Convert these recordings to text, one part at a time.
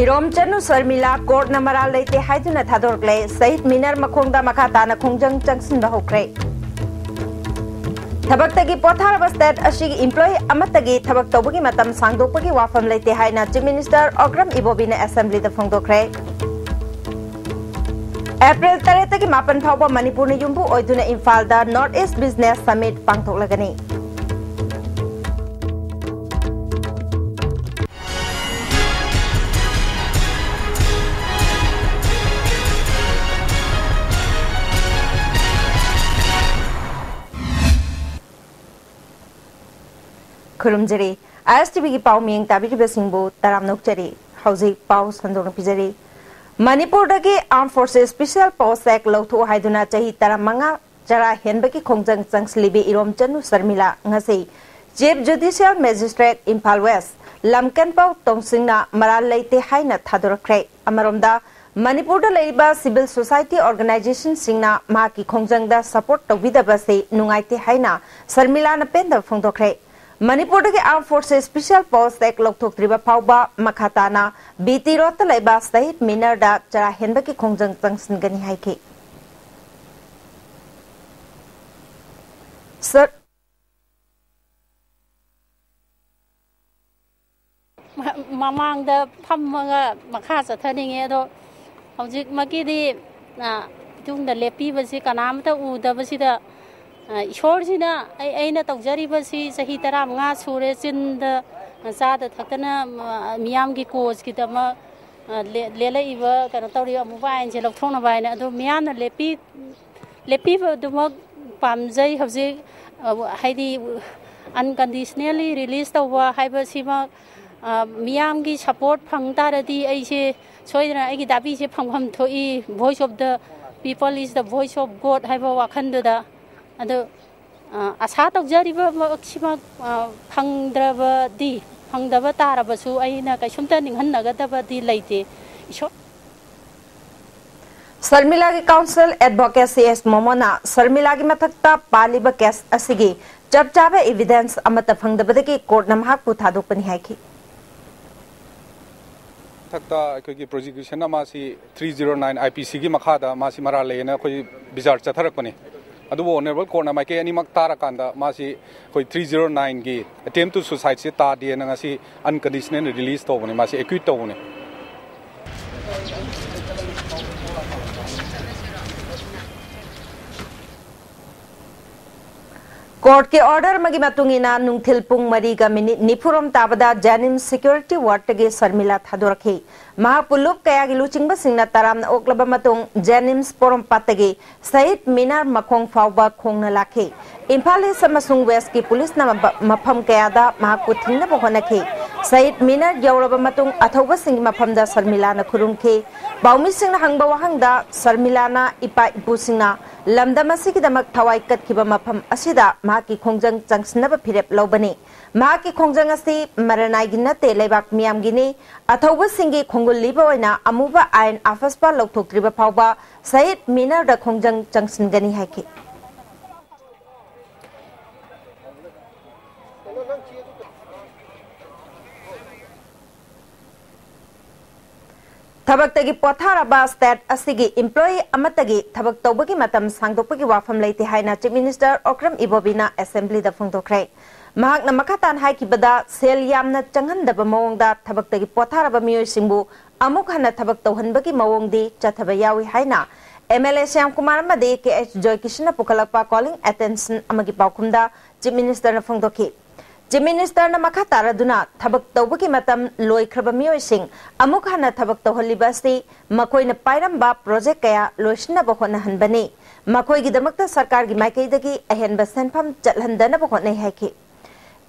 Irom Chanu Sharmila court Namra लेते हाइदुना थादोरक्ले सहित मिनर मखोंगदा मखाताना खोंजंग चंगसिन बहोक्रे थबक्तगी पोथारब state अशिगी employ अमतगी थबक तौबगी मतम सांगदोकपगी वाफम लेते हाइना चीफ मिनिस्टर अग्रम इबोबीना असेंबली द फोंगदोक्रे अप्रैल 3 तगी 8 फाउबा मणिपुर ने युम्बु ओइदुना इम्फाल दा नॉर्थ ईस्ट बिजनेस समिट पांगथोकलगनी खुरुमजरी ISTV की पाव मियंग ताबिरिबा सिंबु तराम नोकचरी हौजिक पाव संदोन पिजरी मणिपुर दगी आर्म फोर्सेस स्पेशल पोस्ट एक्ट लौथो हाइदुना चाही तरामंगा जरा हेनबकी खोंजंग चंगसलिबी Irom Chanu Sharmila ngasi chief judicial magistrate Imphal west लमकनपाव तोंसिंगना मराल लेते हाइना थादोरख्रे अमरोमदा मणिपुर दा लेरिबा सिविल सोसाइटी ऑर्गेनाइजेशन सिंगना माकी खोंजंगदा सपोर्ट तौबिदबसे नुंगाइते हाइना शर्मिला न पेंदा फोंदोख्रे मणिपुर के आर्म फोर्सेस स्पेशल पोस्ट एक्ट लौथोक्त्रिबा फाउबा मखाताना बीटी रोड लेबा सहित मिनर दा चरा हेनबकी खोंजंग चंगसिनगनी हाइखे सर ममांग दा फमगा मखा चथनिंगे दो हौजिक मकीदी तुंग दा लेपीबसी कनामता उदबसीदा ईश्वरसिना अैना तौजरीबसी चही 15 सूरे चिंद चाद थकना मियामगी कोजकीदमा लेलैबा कनो तौरी मोबाइल लौथोनबायना अदो मियामना लेपीबदुमक पामजै हौजिक हाइदी अनकंडीशनली रिलीज तौबा हाइबसीमा मियामगी सपोर्ट फंग तारदी अैसे सोइदना अैगी दाबीसे फंगफम थोई voice of the people is the voice of god हाइबा वाखंदुदा अदो आशा तौजरीबा मक्सिमा फंगदबा तारबसु अैना कैसुमता निंहन्नगदबदी लेते ईश्वर शर्मिला की काउंसिल एडवोकेसी एस मोमोना शर्मिला की मथक्ता पालिबा केस असिगी चर्चाबा एविडेंस अमत फंगदबदगी कोर्ट नमहाकु थादोकपनि हाइखि थक्ता अखोगी प्रोसिक्यूशन मासी 309 आईपीसी की मखादा मासी मरा लेना कोई बिजार चथरकपनि अदुबो ऑनरेबल कोर्ट ना माइके एनीमक तारकांदा मासी कोई 309 की अटेम्प्ट टू सुसाइड से तादिए नंगासी अनकंडीशनल रिलीज तोबने मासी एक्विट तोबने कोर्ट के ऑर्डर मगी मतुंगिना नुंगथिल पुंग मरीगा मिनिट निफुरम ताबदा जेनिम्स सिक्योरिटी वार्ड के शर्मिला थादोरखी महापुलुप कयागी लुचिंगबा सिंगना तराम ओक्लबा मतुंग जेनिम्स पोरम पातगे सहित मिनार मखोंग फाउबा खोंगना लाखे इम्फाल ईस्ट अमसुंग वेस्ट की पुलिस ना मफम कयादा महाकु थिंगना होनखे सहित मिनार यौरबा मतुंग अथौबा सिंग मफमदा शर्मिला न खुरुंखे बाउमी सिंगना हंगबा वहंगदा शर्मिला ना इपा इपु सिंगना लमदम असिगिदमक थवाई कतखिबा मफम असिदा माकी खोंजंग चंगसनबा फिरेप लौबने माकी खोंजंग असि मरनाइगी नते लेबाक मियामगिने अथौबा सिंगी खोंगुलिबा ओइना अमुबा आयन आफसपा लौथोक्त्रिबा फाउबा सहित मिनार दा खोंजंग चंगसनगनी हाइखि थबक्तगी पोथारबा स्टेट असिगी एम्प्लॉय अमतगी थबक तौबगी मतम सांगदोकपगी वाफम लेते हाइना चीफ मिनिस्टर अग्रम इबोबीना असेंबली दा फोंदोक्रे महाकना मखातान हाइकिबदा सेल यामना चंगहनदबा मवोंगदा थबक्तगी पोथारबा मियोयसिंबु अमुक हना थबक तौहनबगी मवोंगदी चथबा यावी हाइना एमएलए श्याम कुमार मदे के एच जॉय किशन पुखलकपा कॉलिंग अटेंशन अमगी पाउकुमदा चीफ मिनिस्टर न फोंदोखी चीफ मिनिस्टर न मखा तारदुना थबक तौबगी मतम लोइख्रबा मियोयसिंग अमुक हना थबक तौहलिबासी मखोइना पाइरंबा प्रोजेक्ट कया लोइसनबा होनहनबने मखोइगिदमक्ता सरकार की माइकैदगी अहेनबा सेनफम चलहनदनबा होनै हाइखि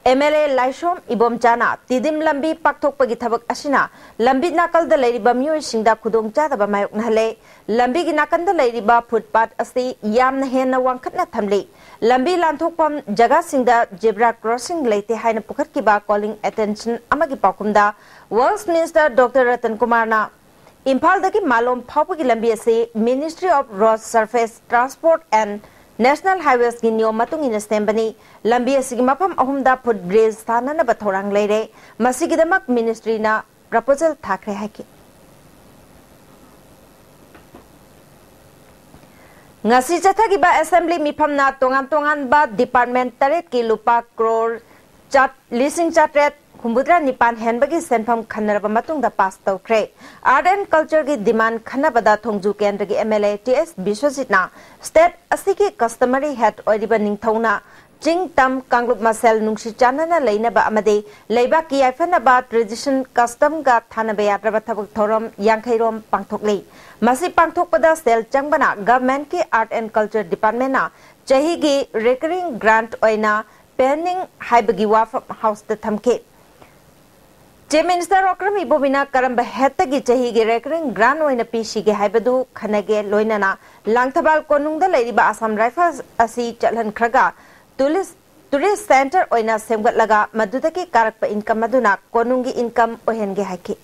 एमएलए लाइसोम इबोमचाना तिदिम लंबी पाक्थोकपगी थबक असिना लंबी नाकलदा लेरिबा मियोयसिंगदा खुदोंचादबा मायोकनहले लंबी की नाकंदा लेरिबा फुटपाथ असी यामना हेन्ना वांखतना थमले लंबी लांथोकपम जगह सिंगदा जेब्रा क्रॉसिंग लेते हाइना पुखटकिबा कॉलिंग अटेंशन अमगी पाकुमदा वर्क्स मिनिस्टर डॉक्टर रतन कुमारना इम्फाल दगी मालोम फाउपगी लंबी असे ministry of road surface transport and national highways की नियम मतुंगिना सेंबनी लंबी असिगी मफम अहुमदा फुट ब्रिज स्थाननबा थौरांग लेरे मसिगिदमक मिनिस्ट्रीना proposal थाखरे हाइकि ngasi chathagi ba assembly mifamna tongan ba department taret ki lupa crore chat lising chatret Kumbudra Nipan Henbagi Senfam Khanaraba Matungda pass tawkre. Art and Culture ki demand Khanabada Thongju Kendragi MLA TS Biswajitna state asiki customary head oiriba ningthona Jing Tam Kanglup Masel Nungsi Chanana Lainaba Amade Leiba ki Ifanaba tradition custom ga Thanaba Yatraba Thabak Thoram Yankhairom Pangthokle. Masi Pangthokpada sel Changbana government ki art and culture department na chahi gi recurring grant oina pending haibagi wafam house the thamke. Chief Minister Okram Ibobina Karamba Hetagi Chahi recurring grand oina PC ge haibadu khanage loinana Langthabal Konungda Ladiba Assam Rifles Asi Chalhan Kraga Tourist Center oina semgat laga madudaki karakpa income maduna konungi income ohenge haiki.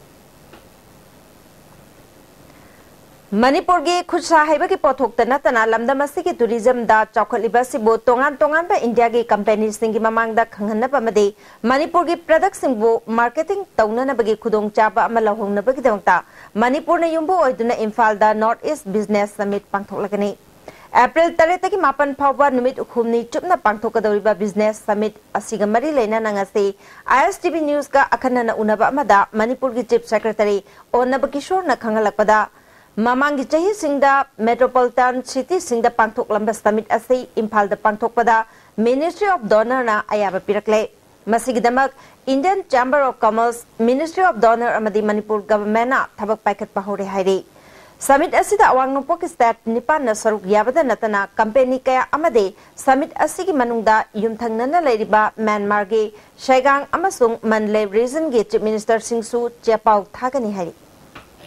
Manipur gi khutsa haiba ki pothok tana tana lamdamasi ki tourism da chaukhaliba sibo tongan ba India gi companies singi mamang da khanghanna pamade Manipur gi products singbo marketing taunana bagi khudong chaba amala hongna bagi dawta Manipur na yumbo oiduna Imphal da North East Business Summit pangthok lagani April 3 taki mapan phawba numit ukhumni chupna pangthok kadoriba business summit asiga mari leina nangase ISTV news ka akhanna unaba amada Manipur gi chief secretary Onnaba Kishore na khangalakpada Mamangi chahi singda metropolitan city singda pangthok lamba summit ase Imphal da pangthok pada Ministry of Donor na ayaba pirakle masigidamak Indian Chamber of Commerce Ministry of Donor amadi Manipur government na thabak paikat pahore haire summit asida awang nopok state nipan na saruk yabada natana company kaya amade summit asigi manungda yumthangnana leiriba Myanmar ge Shaigang amasung Manle region ge chief minister Singsu chepau thagani haire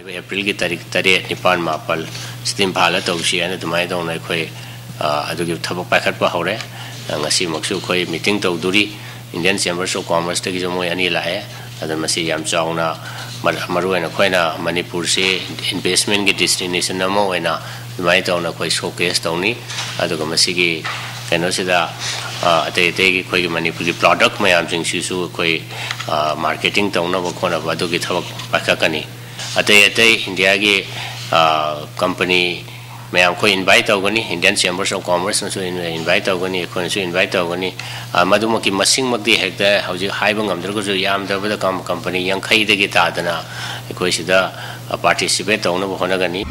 April की तारीख निपान मापल स्थिम भाला तौसी है तुम्हारे दोनों कोई अदुगी थबक packet पर हो रहे ngasi maksu koi meeting tawduri Indian Chambers of Commerce tagi jomo ani la hai adan masi yam chauna maru ena koina Manipur se investment ki destination namo ena mai tawna koi showcase tawni aduga masi ki kano sida ate ki koi Manipur ki product mayam sing sisu koi marketing tawna bo khona adugi thawak pakakani ate India ki company मैं आपको invite होगनी Indian Chambers of Commerce नसु invite होगनी कोन नसु invite होगनी मधुम की मसिंग मक्ति हेक्ता हौजिक हाइबं गमदर को जो याम दबद कंपनी यांखै दगी तादना कोइ सिदा पार्टिसिपेट तौन होनगनी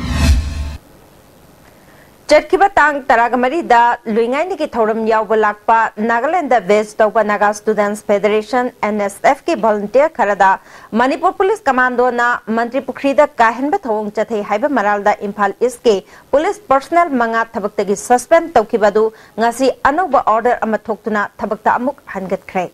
Chadkiba tang taragamari da luingai ni ki thoram yawba lakpa Nagaland da West Taupa Naga Students Federation NSF ki volunteer kharada Manipur Police Commando na Mantri Pukri da kahenba thong chathe haiba maral da Imphal East ke police personnel manga thabaktagi suspend tawkibadu ngasi anoba order ama thoktuna thabakta amuk hangat khre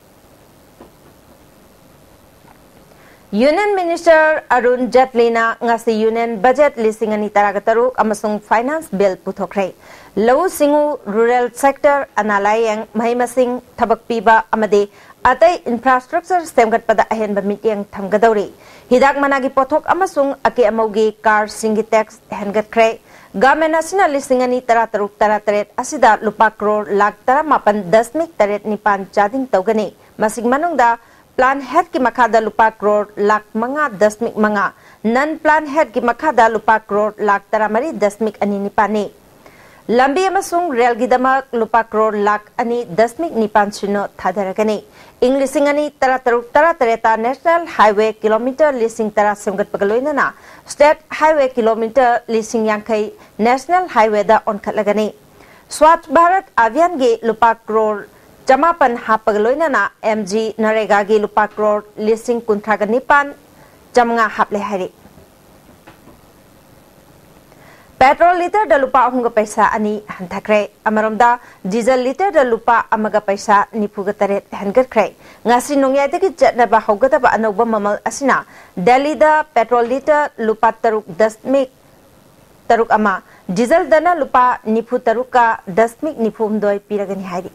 Union Minister Arun Jaitley na ngasi Union Budget lisingani taragataruk amasung Finance Bill puthokre. Lau singu rural sector analayang mahimasing thabakpiba amade atay infrastructure semgat pada ahenba meeting thamgadawri. Hidak managi pothok amasung ake amawgi car singi tax hengat kre. Government asina lisingani tarataruk tarataret asida lupa crore lakh taramapan 10.8 nipan jading tawgani. Masing manung da Plan head ki makada lupa crore lakh manga 10 manga non plan head ki makada lupa crore lakh taramari 10 ani nipani lambi amasung rail gidama lupa crore lakh ani 10 nipan sino thadaragani inglising ani taratareta national highway kilometer lising tara semgat pagaloina na state highway kilometer lising yankai national highway da on khatlagani Swachh Bharat Abhiyan ge lupa crore Jamapan hapagaloina na MG Narega gi lupa crore lising kuntraga nipan jamnga haple hari Petrol liter da lupa ahunga paisa ani hanthakre amaromda diesel liter da lupa amaga paisa nipuga taret hangat kre ngasi nongyai de ki chatna ba hogata ba anoba mamal asina Delhi da petrol liter lupa taruk 10 taruk ama diesel dana lupa nipu taruka 10 nipu humdoi piragani hari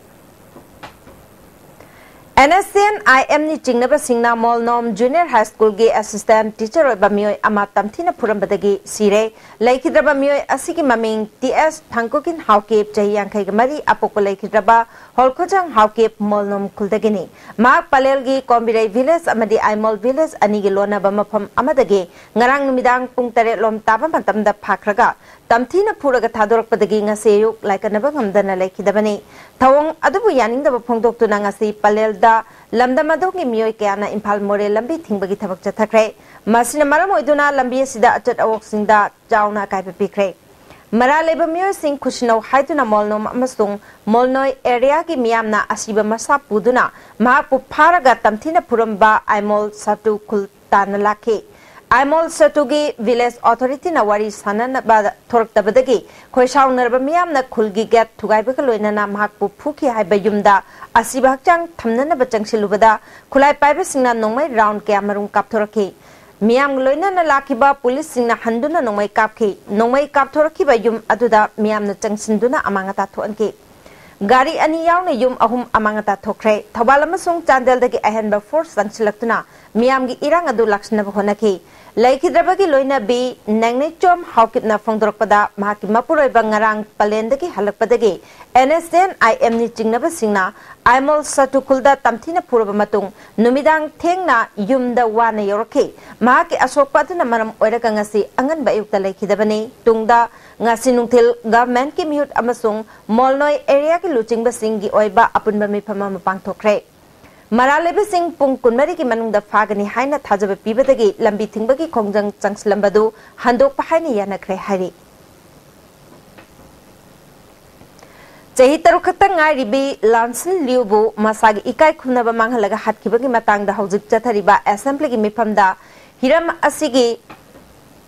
NSN IM ni chingnaba singna Molnom Junior High School ge assistant teacher oi bamioi ama tamthina purambadagi sire laikhidraba mioi asigi maming TS Thangkokin Haukep chahi yankhai ga mari apoko laikhidraba holkhojang Haukep Molnom kuldagini mak palel gi Kombirai village amadi Aimol village ani gi lona ba mafam amadagi ngarang numidang pung tare lom taba matamda phakraga tamthina puraga thadorakpadagi ngaseyuk laikanaba ngamdana laikhidabani thawong adubu yaningdaba phongdoktuna ngasi palel da lamdam adogi mioi kayana Imphal More lambi thingbagi thabak chathakre masina maram oiduna lambi sida achat awok singda jauna kaipa pikre mara leba mioi sing khushino haiduna molnom amasung molnoi area gi miyamna asiba masa puduna mahapu pharaga tamthina puramba Aimol Satu Khul tan lakhe Aimol Satugi village authority na wari sanana ba thoraktabadagi khoisau narba miyamna khulgi get thugaibaga loinana mahapu phuki haiba yumda asiba hakchang thamnana ba changsilubada khulai paiba singna nongmai round ke amarung kapthoraki miyam loinana lakiba police singna handuna nongmai kapki nongmai kapthoraki ba yum aduda miyamna changsinduna amangata thoanki gari ani yauna yum ahum amangata thokre thawal amasung chandel dagi ahenba force sangsilaktuna miyam gi irang adu lakshna ba honaki laikhidrabagi loina bi nangne chom haukipna phongdorpada mahaki mapuroi bangarang palendagi halakpadagi NSN IM ni chingnaba singna Aimol Satu Khulda tamthina puraba matung numidang thengna yumda wana yorake mahaki asokpaduna maram oiraga ngasi angan ba yukta laikhidabani tungda ngasi nungthil government ki mihut amasung molnoi area ki luchingba singi oiba apunba mifama mapangthokre Maralebe sing pung kunmari ki manungda fagani haina thajaba pibadagi lambi thingbagi khongjang changslambadu handok pahaini yanakre hari Chahi taru khatang ngai ribi Lansin Liubu masagi ikai khumnaba manghalaga hatkibagi matangda hojik chathariba assembly gi mifamda hiram asigi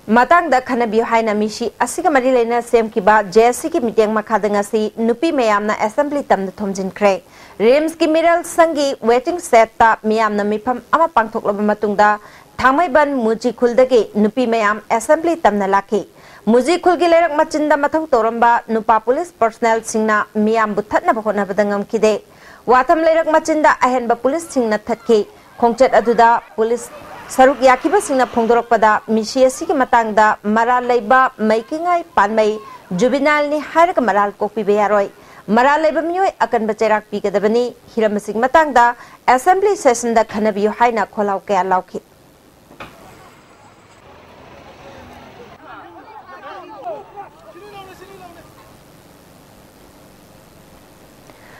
matangda khanabiyo haina mishi asiga mari leina semkiba JSC ki meeting makhada ngasi nupi mayamna assembly tamda thomjinkhre Rims ki miral sangi waiting set ta miyam na mifam ama pangthoklaba matungda Thangmaiban Muji Khuldagi nupi mayam assembly tamna lakhi Muji Khulgi lerak machinda mathau toramba nupa police personnel singna miyam buthatna bahona badangam kide watham lerak machinda ahenba police singna thatki khongchat aduda police saruk yakiba singna phongdorokpada mishi asigi matangda maral leiba maikingai panmai juvenile ni hairaka maral kokpi beyaroi Maral leba mioi akan bacerak pigadabani hiramasing matangda assembly session da khanabiyo haina kholau kaya lauki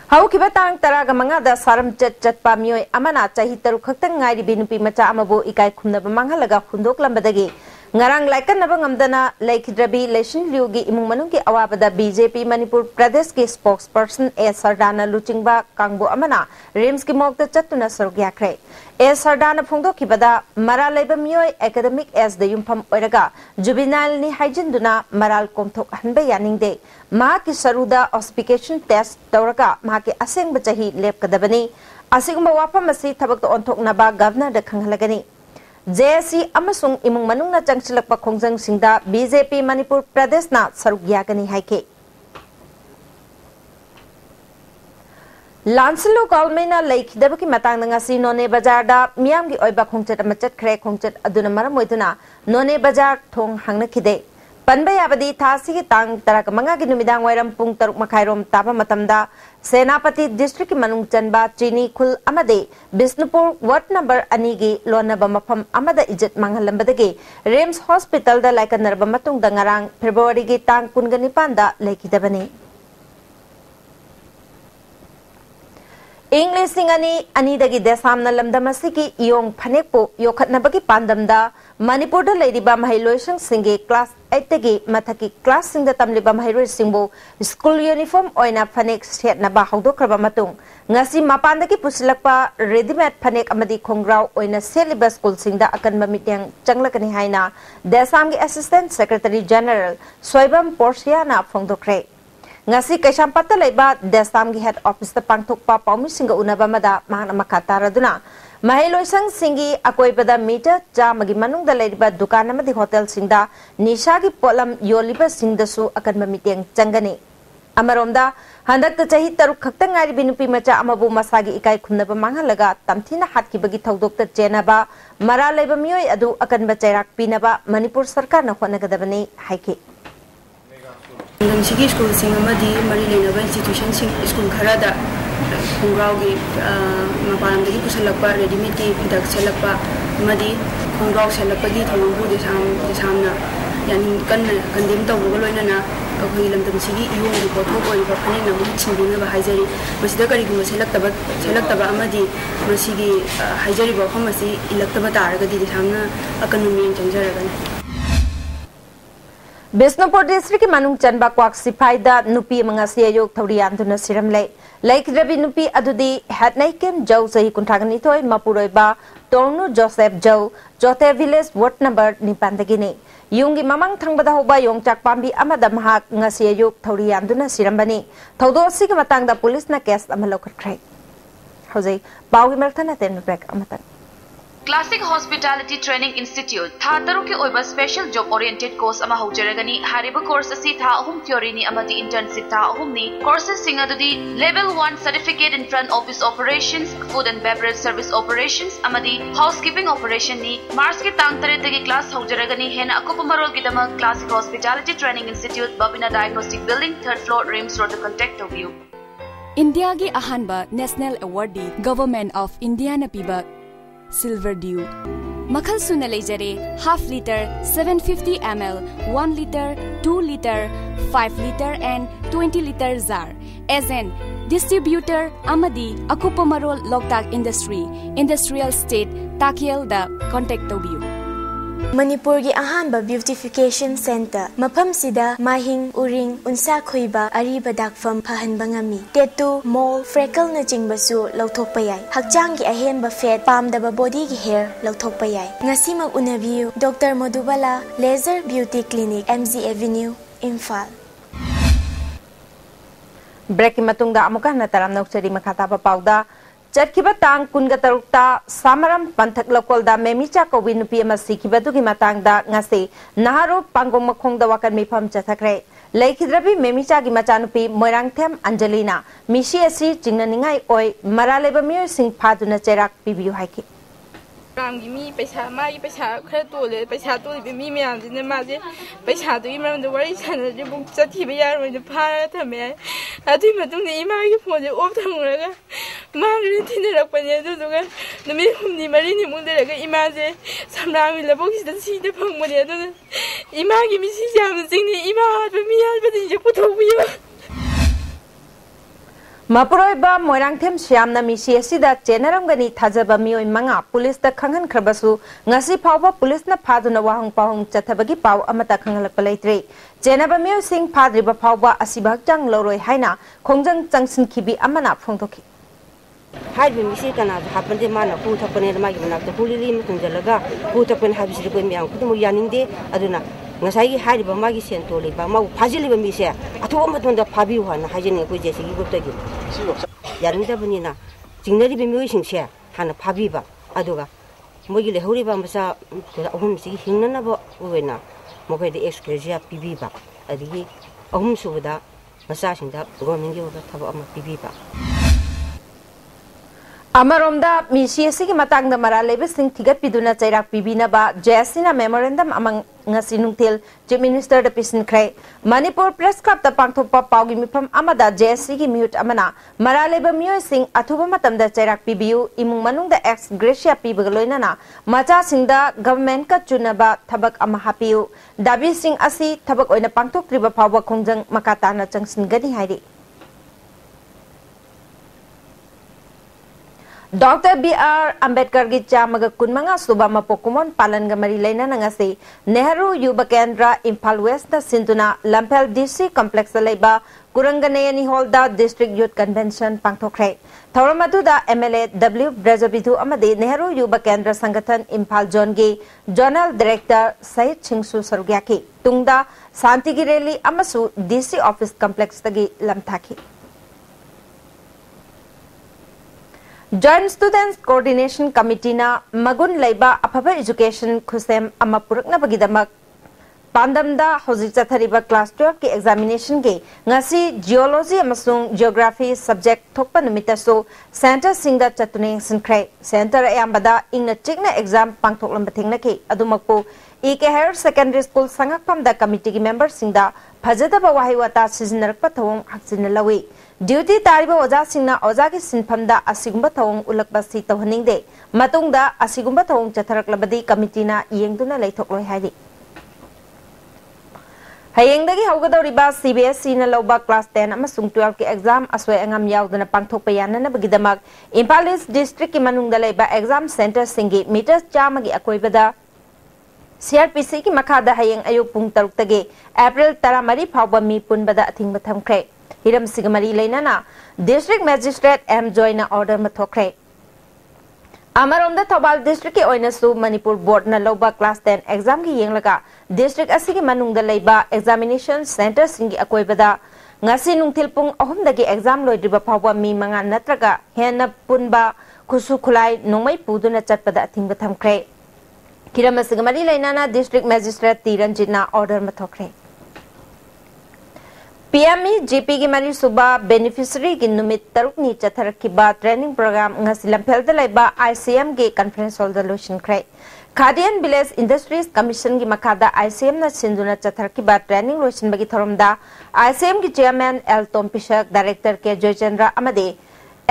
Hau kibatang taraga mangada saram chat pa mioi amana chahi taru khaktang ngairi binupi macha amabu ikai khumnaba manghalaga hundok lambadagi Ngarang laikan naba ngamdana laikhidrabi leishin liugi imung manungki awabada BJP Manipur Pradesh ki spokesperson A Sardana luchingba kangbu amana Rims ki mokta chattuna sarugyakhre A Sardana phongdo kibada mara laiba mioi academic as the yumpham oiraga juvenile ni haijinduna maral komthok hanba yaningde ma ki saruda auspication test tawraga ma ki aseng bachahi lepkadabani asigumba wafam asi thabak to onthoknaba governor da khanghalagani JSC amasung imung manungna changchilakpa khongjang singda BJP Manipur Pradesh na saruk yagani haike Lansilo Kalmena laikhidabaki matangna ngasi None Bazar da miyamgi oiba khongchat amachat khre khongchat aduna maram oiduna None Bazar thong hangna khide Panba yabadi thasigi tang taraka manga gi numidang wairam pung taruk makhairom taba matamda Senapati district ki manung chanba Chini Khul amade Bisnupur ward number anigi lonaba mafam amada ijat manghalambadagi Rims hospital da laikanarba matung da ngarang February gi tang kungani da laikidabani English singani anidagi desamna lamdamasiki iyong phanekpo yokhatnabagi pandamda Manipur da leiriba mahiloisang singi class 8 tagi mathaki class singda tamliba mahiroi singbo school uniform oina phanek setnaba hawdokraba matung ngasi mapandagi pusilakpa readymade phanek amadi khongrau oina seliba school singda akanba mityang changlakani haina desamgi assistant secretary general Soibam Porsiana phongdokre ngasi kaisampata leiba desamgi head office ta pangthokpa paumi singa unaba mada mahna makataraduna Mahiloisang singi akoibada meter chamagi manungda leiba dukan amadi hotel singda nishagi polam yoliba singdasu akan mamityang changani अमरोमदा हंदक चाही तरुक खक्तंग ngari nupi macha amabu masagi ikai khumnaba manghalaga tamthina hatkibagi thawdokta chenaba mara leba mioi adu akanba chairak pinaba Manipur sarkar na honagadabani haike Sigi school sing amadi mari lenaba institution sing school kharada khongrau gi maparamdagi kusalakpa ready made ki hidak salakpa amadi khongrau salakpa gi thawbu de samna yani kan kandim tawbu loina na अखोई लमदम सिगी Jung रि पोथोक ओइ बा फने नम छिंबिना बा हाइजरी मसिदा करी गुम सेलक्तबा अमदी मसिगी हाइजरी बा फमसी इलक्तबा तारगदी सामना अकनुमी चंजरगन Bishnupur district मनुंग चनबा quack सिपाइदा नुपी मंगासी अयोग थौरी आंदुना सिरमले लाइकद्रबी नुपी अदुदी हेडनाइकेम जौ सही कुंठागनी थोय मपुरोइबा टोर्नु जोसेफ जौ जोते विलेज वार्ड नंबर 9 दगिने यूंगी ममंग थंगबदा होबा योंगचाक पांबी अमदा महाक ngasi ayuk thori anduna sirambani thodo sig matangda police na case ama lokhatkhrai hojai pawgi merthana ten break amata Classic Hospitality Training Institute tha taru ke oiba special job oriented course ama haujaragani hariba course asi tha ahum theory ni amadi internship tha ahum ni courses singa dudi level 1 certificate in front office operations food and beverage service operations amadi housekeeping operation ni March ke tang tare dagi class haujaragani hena akupa marol gi dama Classic Hospitality Training Institute Babina Diagnostic Building 3rd floor Rims Road contact of you India gi ahanba national awardee government of India na piba Silver Dew Makhal suna lejare half liter 750 ml 1 liter 2 liter 5 liter and 20 liter jar as an distributor amadi akupa marol loktak industrial state takiel da contact tobiu Manipur gi ahanba beautification center mafam sida mahing uring unsa khoiba ariba dakfam phahanba ngami tattoo mole freckle na jingbasu lauthokpa yai hakchang gi ahenba fat pamdaba body gi hair lauthokpa yai ngasi mak unabiu Dr Madhubala Laser Beauty Clinic MG Avenue Imphal break matungda amuka na taram noksari makhata pa pauda Chadkiba tang kunga tarukta samaram panthak lokolda memicha ko winupi ama sikibadu gi matangda ngase naharo pangong makhongda wakan mifam chathakre laikhidrabi memicha gi machanupi moirangthem Angelina mishi asi jingnaningai oi maraleba miyo sing phaduna cherak pibiu haiki Ramgi mi paisa mai paisa khara tole paisa tole be mi myam jin ma je paisa do imam do wari chana je bu chathi be yar mo phara thame adu matung ni ima gi phone je off thang ra ga ma ri tin ra pa ne do ga numi humni mari ni mung de ga ima je samra mi la bo gi da si de phang mo ne do ima gi mi si jam jing ni ima be mi yar be je pu tho bi Mapuroiba Moirangthem Shyamna Mishi asida chenaramgani thajaba mioi manga police da khangan khrabasu ngasi phawba police na phaduna wahang pahung chathabagi paw amata khangalak palaitre chenaba mioi sing phadriba phawba asibak chang loroi haina khongjang changsin khibi amana phongtokhi Haibi misi kana hapande mana pu thapane ma gi nak pu lili mutun jalaga pu thapane habisi ko miang kudu yaninde aduna ngasai gi haiba ma gi sen tole ba ma phajili ba mi se atho matun da phabi wana hajini ko je sigi gupta gi yarinda bunina jingnari be mi sing se hana phabi ba aduga mo gi le hori ba masa ahum sigi hinna ba wena mo ko de exclusia pibi ba adigi ahum suda masa singda government gi ba thaba ama pibi ba Amaromda Mishi ki matangda maralebe sing thigat piduna chairak pibina ba Jasina memorandum amang ngasi nungtil Chief Minister da pisin krai Manipur Press Club ta pangthokpa pawgi mifam amada JSC ki mute amana maralebe mioi sing athuba matamda chairak pibiu imung manungda ex gratia pibagaloina na macha singda government ka chunaba thabak ama hapiu dabi sing asi thabak oina pangthokriba phawba khongjang makata na changsin gani hairi Dr. B.R. Ambedkar gi chamaga kunmanga suba mapokumon palan ga mari laina nangasi Nehru Yuba Kendra Imphal West na sintuna Lampel DC complex laiba Kuranganayani Hall da District Youth Convention pangthokre Thauramadu da MLA W. Brajabidhu amadi Nehru Yuba Kendra Sangathan Imphal Zone gi Journal Director Said Chingsu Sarugyaki tungda Santigi Rally amasu DC Office Complex tagi lamthaki Joint Students Coordination Committee na magun laiba aphaba education khusem ama purakna bagidamak पांडमदा हौजिक चथरिबा class 12 के examination के ngasi geology अमसुंग geography subject थोकपा नुमितसु centre सिंगदा चतुने सिनख्रे सेंटर अयामबदा इंगना चिकना एग्जाम पांगथोकलम बथेंगनके अदुमकपु इके हायर सेकेंडरी स्कूल संगकपमदा कमिटी की मेंबर सिंगदा फजदबा वाहि वाता सिजनरकपा थवंग हक्सिन लवी ड्यूटी तारिबा ओजा सिंगना ओजा की सिनफमदा असिगुंबा थवंग उलकबसी तवहनिंगदे मतुंगदा असिगुंबा थवंग चथरकलबदी कमिटीना येंगदुना लैथोकलोय हाइदि हयेंगदगी हौगदौरिबा CBSE ना लौबा क्लास 10 अमसुंग 12 के एग्जाम असोय अंगम यावदना पांगथोकपा याननबगिदमक इम्फाल ईस्ट डिस्ट्रिक्ट की मनुंगदा लेबा एग्जाम सेंटर सिंगी मीटर 4 की अकोइबदा CRPC की मखादा हयेंग अयुक पुंग 3 तगे अप्रैल 13 फावबा मी पुनबदा अथिंग थमख्रे हिरम सिगमरी लेनाना डिस्ट्रिक्ट मैजिस्ट्रेट एम जॉयना ऑर्डर मथोख्रे अमरोंदा थौबाल डिस्ट्रिक्ट के ओइनसु मणिपुर बोर्ड ना लौबा क्लास 10 एग्जाम की येंगलगा डिस्ट्रिक्ट असि की मनुंगदा लेबा एग्जामिनेशन सेंटर सिंगी अकोइबदा ngasi nungthil pung 3 dagi exam loidriba phawba mi manga natraga hena punba khusu khulai nongmai puduna chatpada athingba thamkhre kirama sigamari lainana district magistrate tiranjina order mathokre PME GP की मरी सुबह beneficiary की नुमित तरुकनी चथरखिबा training programme ngasi lamphel laiba ICM के conference hall द लोशन खरे खादियन विलेज इंडस्ट्रीज कमीशन की मखादा ICM ना सिंधुना चथरखिबा ट्रेनिंग लोशन बगी थरमदा ICM की चेयरमैन एल तोमपिशक डायरेक्टर के जयचंद्र अमदे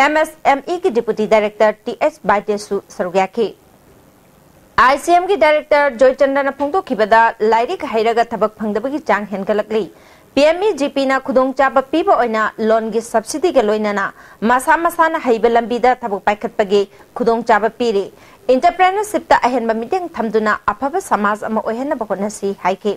MSME की डिप्टी डायरेक्टर TH बाइटेसु सरुग्याखी ICM की डायरेक्टर जयचंद्र ना फोंदोखिबदा लाइरिक हैरगा थबक फंगदबगी चांग हेनगलकली PME GP ना खुदोंग चाबा पीबा ओइना लोन की सब्सिडी के लोइनाना मसा मसाना हैबा लंबीदा थबक पाइखतपगे खुदोंग चाबा पीरे इंटरप्रेन्योरशिप ता अहेनबा मिटिंग थमदुना अफबा समाज अमा ओहेनबा होनसी हाइके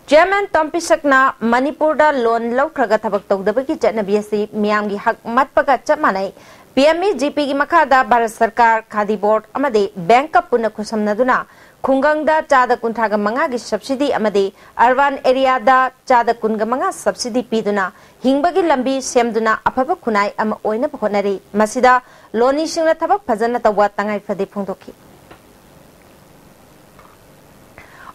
चेयरमैन तोमपिसकना मणिपुर दा लोन लौख्रगा थबक तौदबगी चटनबियसी मियामगी हक मतपगा चमानै PME GP की मखादा भारत सरकार खादी बोर्ड अमदे बैंक का पुनः खुसमनदुना खुंगंगदा चादा कुंथागा मंगा की सब्सिडी अमदे अर्बन एरिया दा चादा कुंगा मंगा सब्सिडी पीदुना हिंगबगी लंबी सेमदुना अफब खुनाई अम ओइना होनरे मसिदा लोनी सिंगना थबक फजना तवा तंगाई फदे फोंदोखी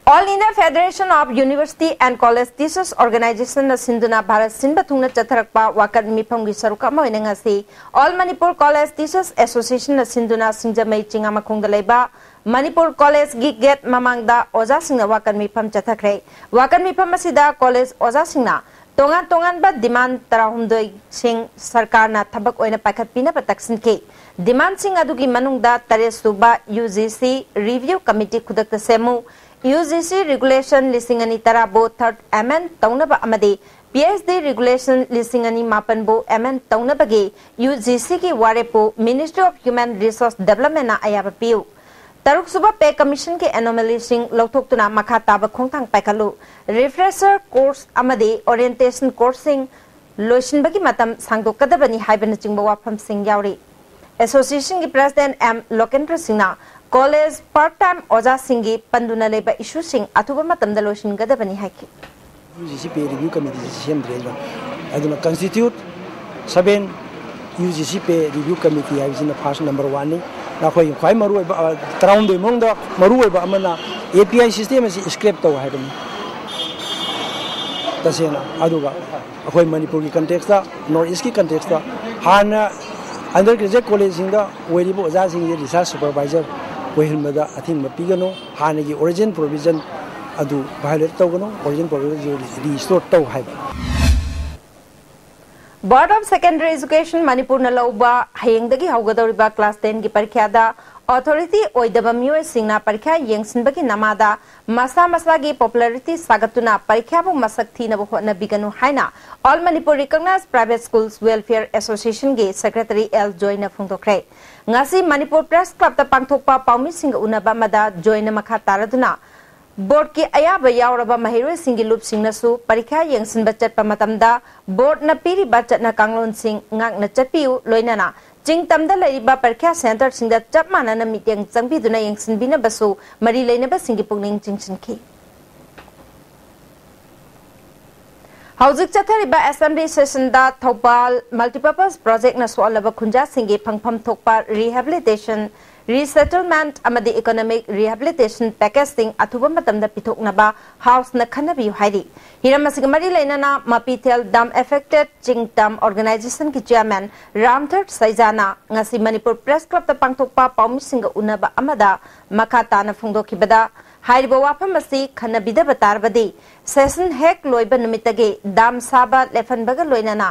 All India Federation of University and College Teachers Organization na sinduna Bharat Sinba thungna chatharakpa wakat mifam gi saruka moina ngasi All Manipur College Teachers Association na sinduna singjamai chingama khongda leiba Manipur College gi gate mamangda oja singna wakat mifam chathakre wakat mifam asida college oja singna tongan ba demand tarahumdoi sing sarkar na thabak oina pakhat pina pataksin ke demand sing adugi manungda tare suba UGC review committee khudakta semu UGC regulation lisingani tarabo third amend taunaba amade PhD regulation lisingani mapanbo amend taunabage UGC ki warepo Ministry of Human Resource Development na ayaba piu taruk suba pay commission ke anomaly sing lawthoktuna makha taba khongthang paikalu refresher course amade orientation coursing loishin bagi matam sangdokadabani haibana chingba wafam sing yauri association ki president M Lokendra Singna College part-time oja singi panduna leba issue sing athuba matam da lotion gadabani haiki UGC pay review committee sem drega aduna constitute 7 UGC pay review committee is first number 1 ni na khoi khoi maru ba traum de mong da maru ba amana API system is scrape to haibani tasena aduga khoi Manipur ki context da north east ki context da hana undergraduate college singa weribo oja singi research supervisor Wahilmada, I think Mapigano, Hanagi origin provision, Adu violate Togano, origin provision restore to high. Board of Secondary Education Manipur Nalauba, Hayengdagi Haugadoriba class 10 ki parikhyada authority oidaba miyoi singna parikha yengsinbagi namada masa masagi popularity sagatuna parikha bu masak thina bu hotna biganu haina All Manipur Recognized Private Schools Welfare Association ge Secretary L Joyna phungtokre ngasi Manipur Press Club ta pangthokpa paumi sing unaba mada Joyna makha taraduna board ki ayaba yauraba mahiroi singi lup singnasu parikha yengsinba chatpa matamda board na piri ba chatna kanglon sing ngak na chatpiu loinana Jing tamda laiba parikha center singda chap manana meeting changbi duna yengsin bina basu mari laina ba singi pungning jingsin ki Hauzik chathariba assembly session da Thopal multipurpose project na swalaba khunja singi phangpham thokpa rehabilitation resettlement amadi economic rehabilitation packaging athuba matamda pithoknaba house na khanabi hairi hiram asig mari lainana mapitel dam affected chingtam organization ki chairman ramthar saijana ngasi manipur press club ta pangthokpa pawmisinga unaba amada makata na phungdokibada hairiba wafam asi khanabida batarbadi session hek loiba numitage dam saba lefanbaga loinana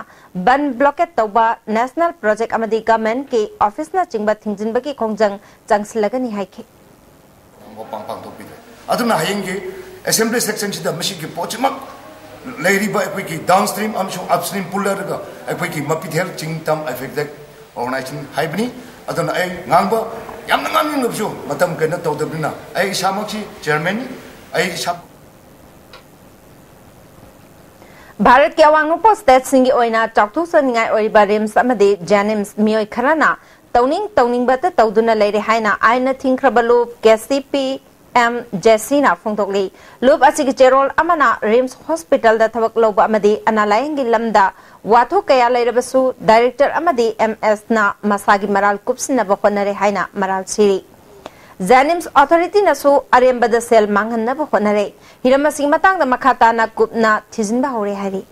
ban blockade tawba national project amadi government ke office na chingba thingjinbagi khongjang changsilagani haike pang pang topide aduna hayenge assembly section sida machine ki pochmak leiriba ekoi downstream amsho upstream puller ga ekoi mapithel chingtam affected organization haibni aduna ai ngangba yamna ngangin lobsho matam kana tawdabna ai samakchi chairman ai sab Bharat के अवांगनुपो state सिंगी ओइना चाकथु सनिंगाय ओइबा RIMS अमदे जैनिम्स मियोय खराना तौनिंग बत तौदुना लेरे हाइना आइना थिंख्रबलो KCP M जेसीना फोंथोकली लुब असिगी चेरोल अमना RIMS hospital दा थबक लोबा अमदे अनालायंगी lambda वाथो कया लेरबसु director अमदे MS ना मसागी moral कुपसिना बखोनरे हाइना moral Siri Janims authority nasu arembada sel manghanna ba honare hiramasi matang da makhata na kupna thijinba hore hari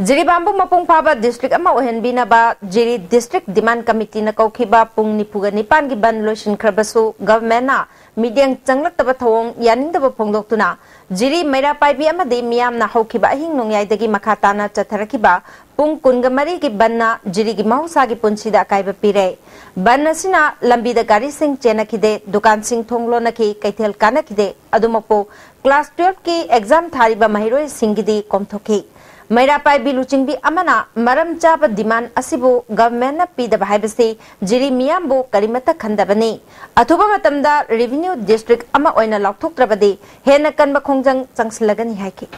Jiri bambu mapung phaba district ama ohenbina ba Jiri district demand committee na kaukiba pung nipuga nipan gi ban loishin khrabasu government na midyang changlak taba thawong yaning da ba phongdoktuna Jiri meira paibi ama de miyam na haukiba hing nongyai dagi makhata na chatharakiba pung kungamari gi banna Jiri gi mahausa gi punsida kaiba pire banna sina lambi da gari sing chena kide dukan sing thonglo na ki kaithel kana kide adumapo class 12 ki exam thariba mahiroi singidi komthoki Maira pai biluching bi amana maram chaba demand asibu government na pi da bhaibase jiri miyambo karimata khandabani athuba matamda revenue district ama oina lokthok trabadi hena kanba khongjang changslagani haiki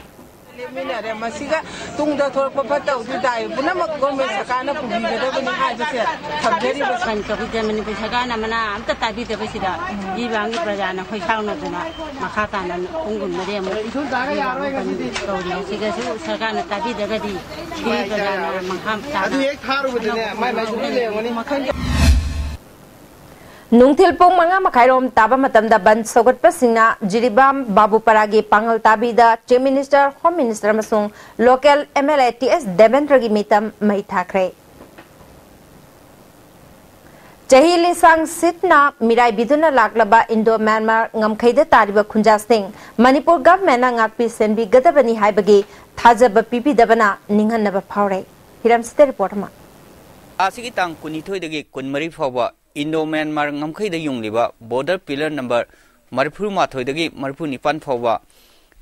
Minare masiga tungda thor papata udu dai bunama government sakana pubi beda bani hajase thabjeri basan kabi jamani sakana mana amta tabi de basida ibangi prajana khoisawna duna makhata nan ungun mare mo kauri siga su sakana tabi de gadi prajana mangham ta adu ek tharu budine mai sule ngoni makhan Nungthil pung manga makhairom taba matamda ban sogat pasingna Jiribam Babu Paragi Pangal Tabida Chief Minister Home Minister amasung local MLA TS Devendra gi mitam mai thakre Chahili sang sitna mirai biduna laklaba Indo Myanmar ngamkhaida tariba khunja sing Manipur government na ngakpi senbi gadabani haibagi thajaba pipi dabana ninghanaba phawre Hiram Site report ma Asigi tang kunithoi dagi kunmari phawa Indo Myanmar ngamkhai da yungliba border pillar number Manipur mathoi dagi Manipur nipan phawa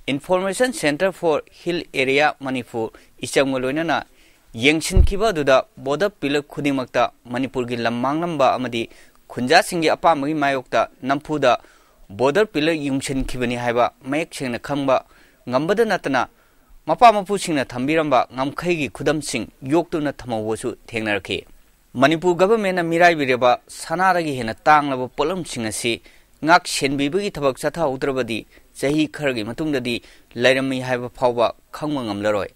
Information Center for Hill Area Manipur isangoloina na yengshin kiba duda border pillar khudingmakta Manipur gi lammang lamba amadi khunja singi apamagi mayokta namphuda border pillar yungshin kibani haiba mayek sengna khangba ngambada natana mapa mapu singna thambiramba ngamkhai gi khudam sing yoktuna thamawsu thengnarki Manipur government na mirai bireba sanaragi hena tanglaba polam singasi ngak senbibagi thabak chatha utrabadi chahi khargi matungdadi lairami haiba phawba khangma ngamlaroi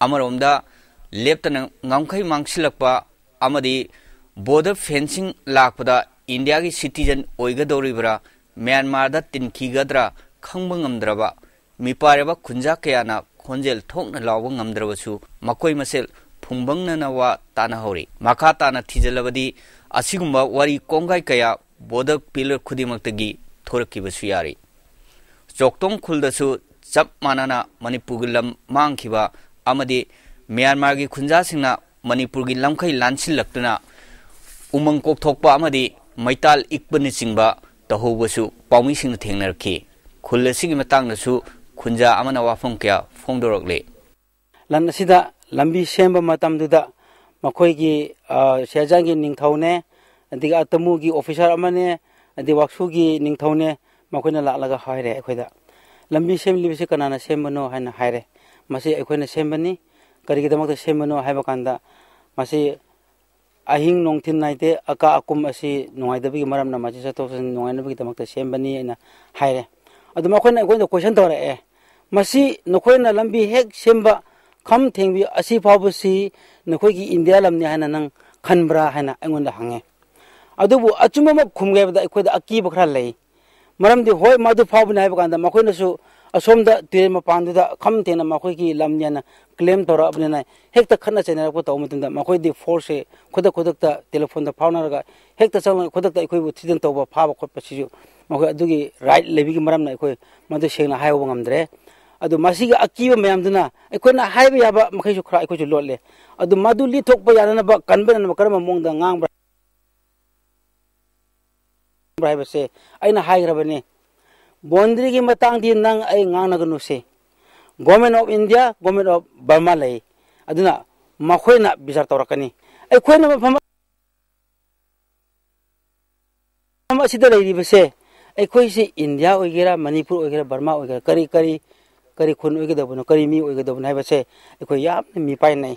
amaromda leptana ngamkhai mangsilakpa amadi border fencing lakpada India gi citizen oigadoribra Myanmar da tinkigadra khangba ngamdraba mipareba khunja kayana khonjel thokna lawba ngamdrabasu makoi masel Pumbang na wa tanahori makata na thijalabadi asigumba wari kongai kaya border pillar khudimaktagi thoraki basuyari Joktong khuldasu chap manana Manipur gi lam mangkhiba amadi Myanmar gi khunja singna Manipur gi lamkhai lansil laktuna umang kok thokpa amadi maital ikbani singba tahobasu pawmi sing thengnarki khullasigi matang nasu khunja amana wafam kya phongdorokle lan sida lambi semba matam duda makhoi gi sejangi ningthaune adiga atamu gi officer amane adi waksu gi ningthaune makoina la laga haire ekhoida lambi semli bise kanana sembano haina haire masi ekhoina sembani kari gi damak sembano haiba kanda masi ahing nongthin naite aka akum asi nongai maram na masi sato nongai nabi damak sembani ina haire adu makoina ekhoina question tore masi nokoina lambi hek semba Kam thengbi asi phabusi nakhoi gi India lamni hana nang khanbra hana angonda hange अदुबु अचुम खुमगेबदा अखोदा अकी बखरा लई मरमदि होय मदु फावबना है बकांदा मखोइनसु असोमदा तुरे मपांदुदा खमतेना मखोइकी लमनियाना claim तोरा अपनेना हेक्ता खन्ना चेना को तौमतुंदा मखोइदि force से खुदकता telephone दा फावनारगा हेक्ता चंग खुदकता अखोइबु थिजन तौबा फाबा खोपसिजु मखोइ अदुगी राइट लेबिगी मरमना अखोइ मदु सेंगना हायबो ngamdre adu masiga akiba mayamduna अखोइना हायबा याबा मखैसु खरा अखोइसु लोटले adu मदु लिथोकबा याना बा कनबना करम मोंगदा ngang से अना हाइग्रबने बाउंड्री की मतंग दी नंग आई nganagनु से government of India government of Burma ले अदुना मखोइना बिचार तौरकनी अखोइना मफम असिदा लेरिबसे अखोइसे इंडिया ओइगेरा मणिपुर ओइगेरा बर्मा ओइगेरा करी करी करी खुन ओइगेदबनो करी मी ओइगेदबनो हाइबसे अखोइ याम मी पाइ नै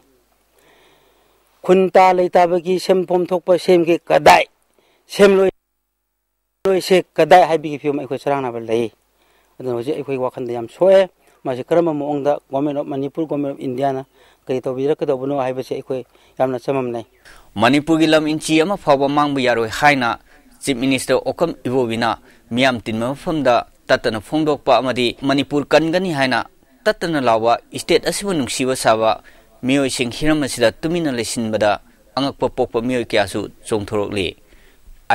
खुनता लेताबगी सेमफोम थोकप सेम के कदाय सेम से कदाय हाइबी फिल्म अखोइ सरांगना बलई अदुना होजे अखोइ वाखन याम सोए मासे करम मोंगदा government of Manipur government of India ना कई तौबिरकदबनो हाइबसे अखोइ यामना चममनै मणिपुर की लम इंची अमा फाव मांग यारोय हाइना चीफ मिनिस्टर ओकम इबोबिना मियाम तिनम फमदा ततन फोंदोकपा अमदी मणिपुर कनगनी हाइना ततन लावा स्टेट असिबो नुंगसिबा साबा मियोय सिंग हिरम असिदा तुमिना लेसिनबदा अंगकप पोकप मियोय क्यासु चोंथोरकले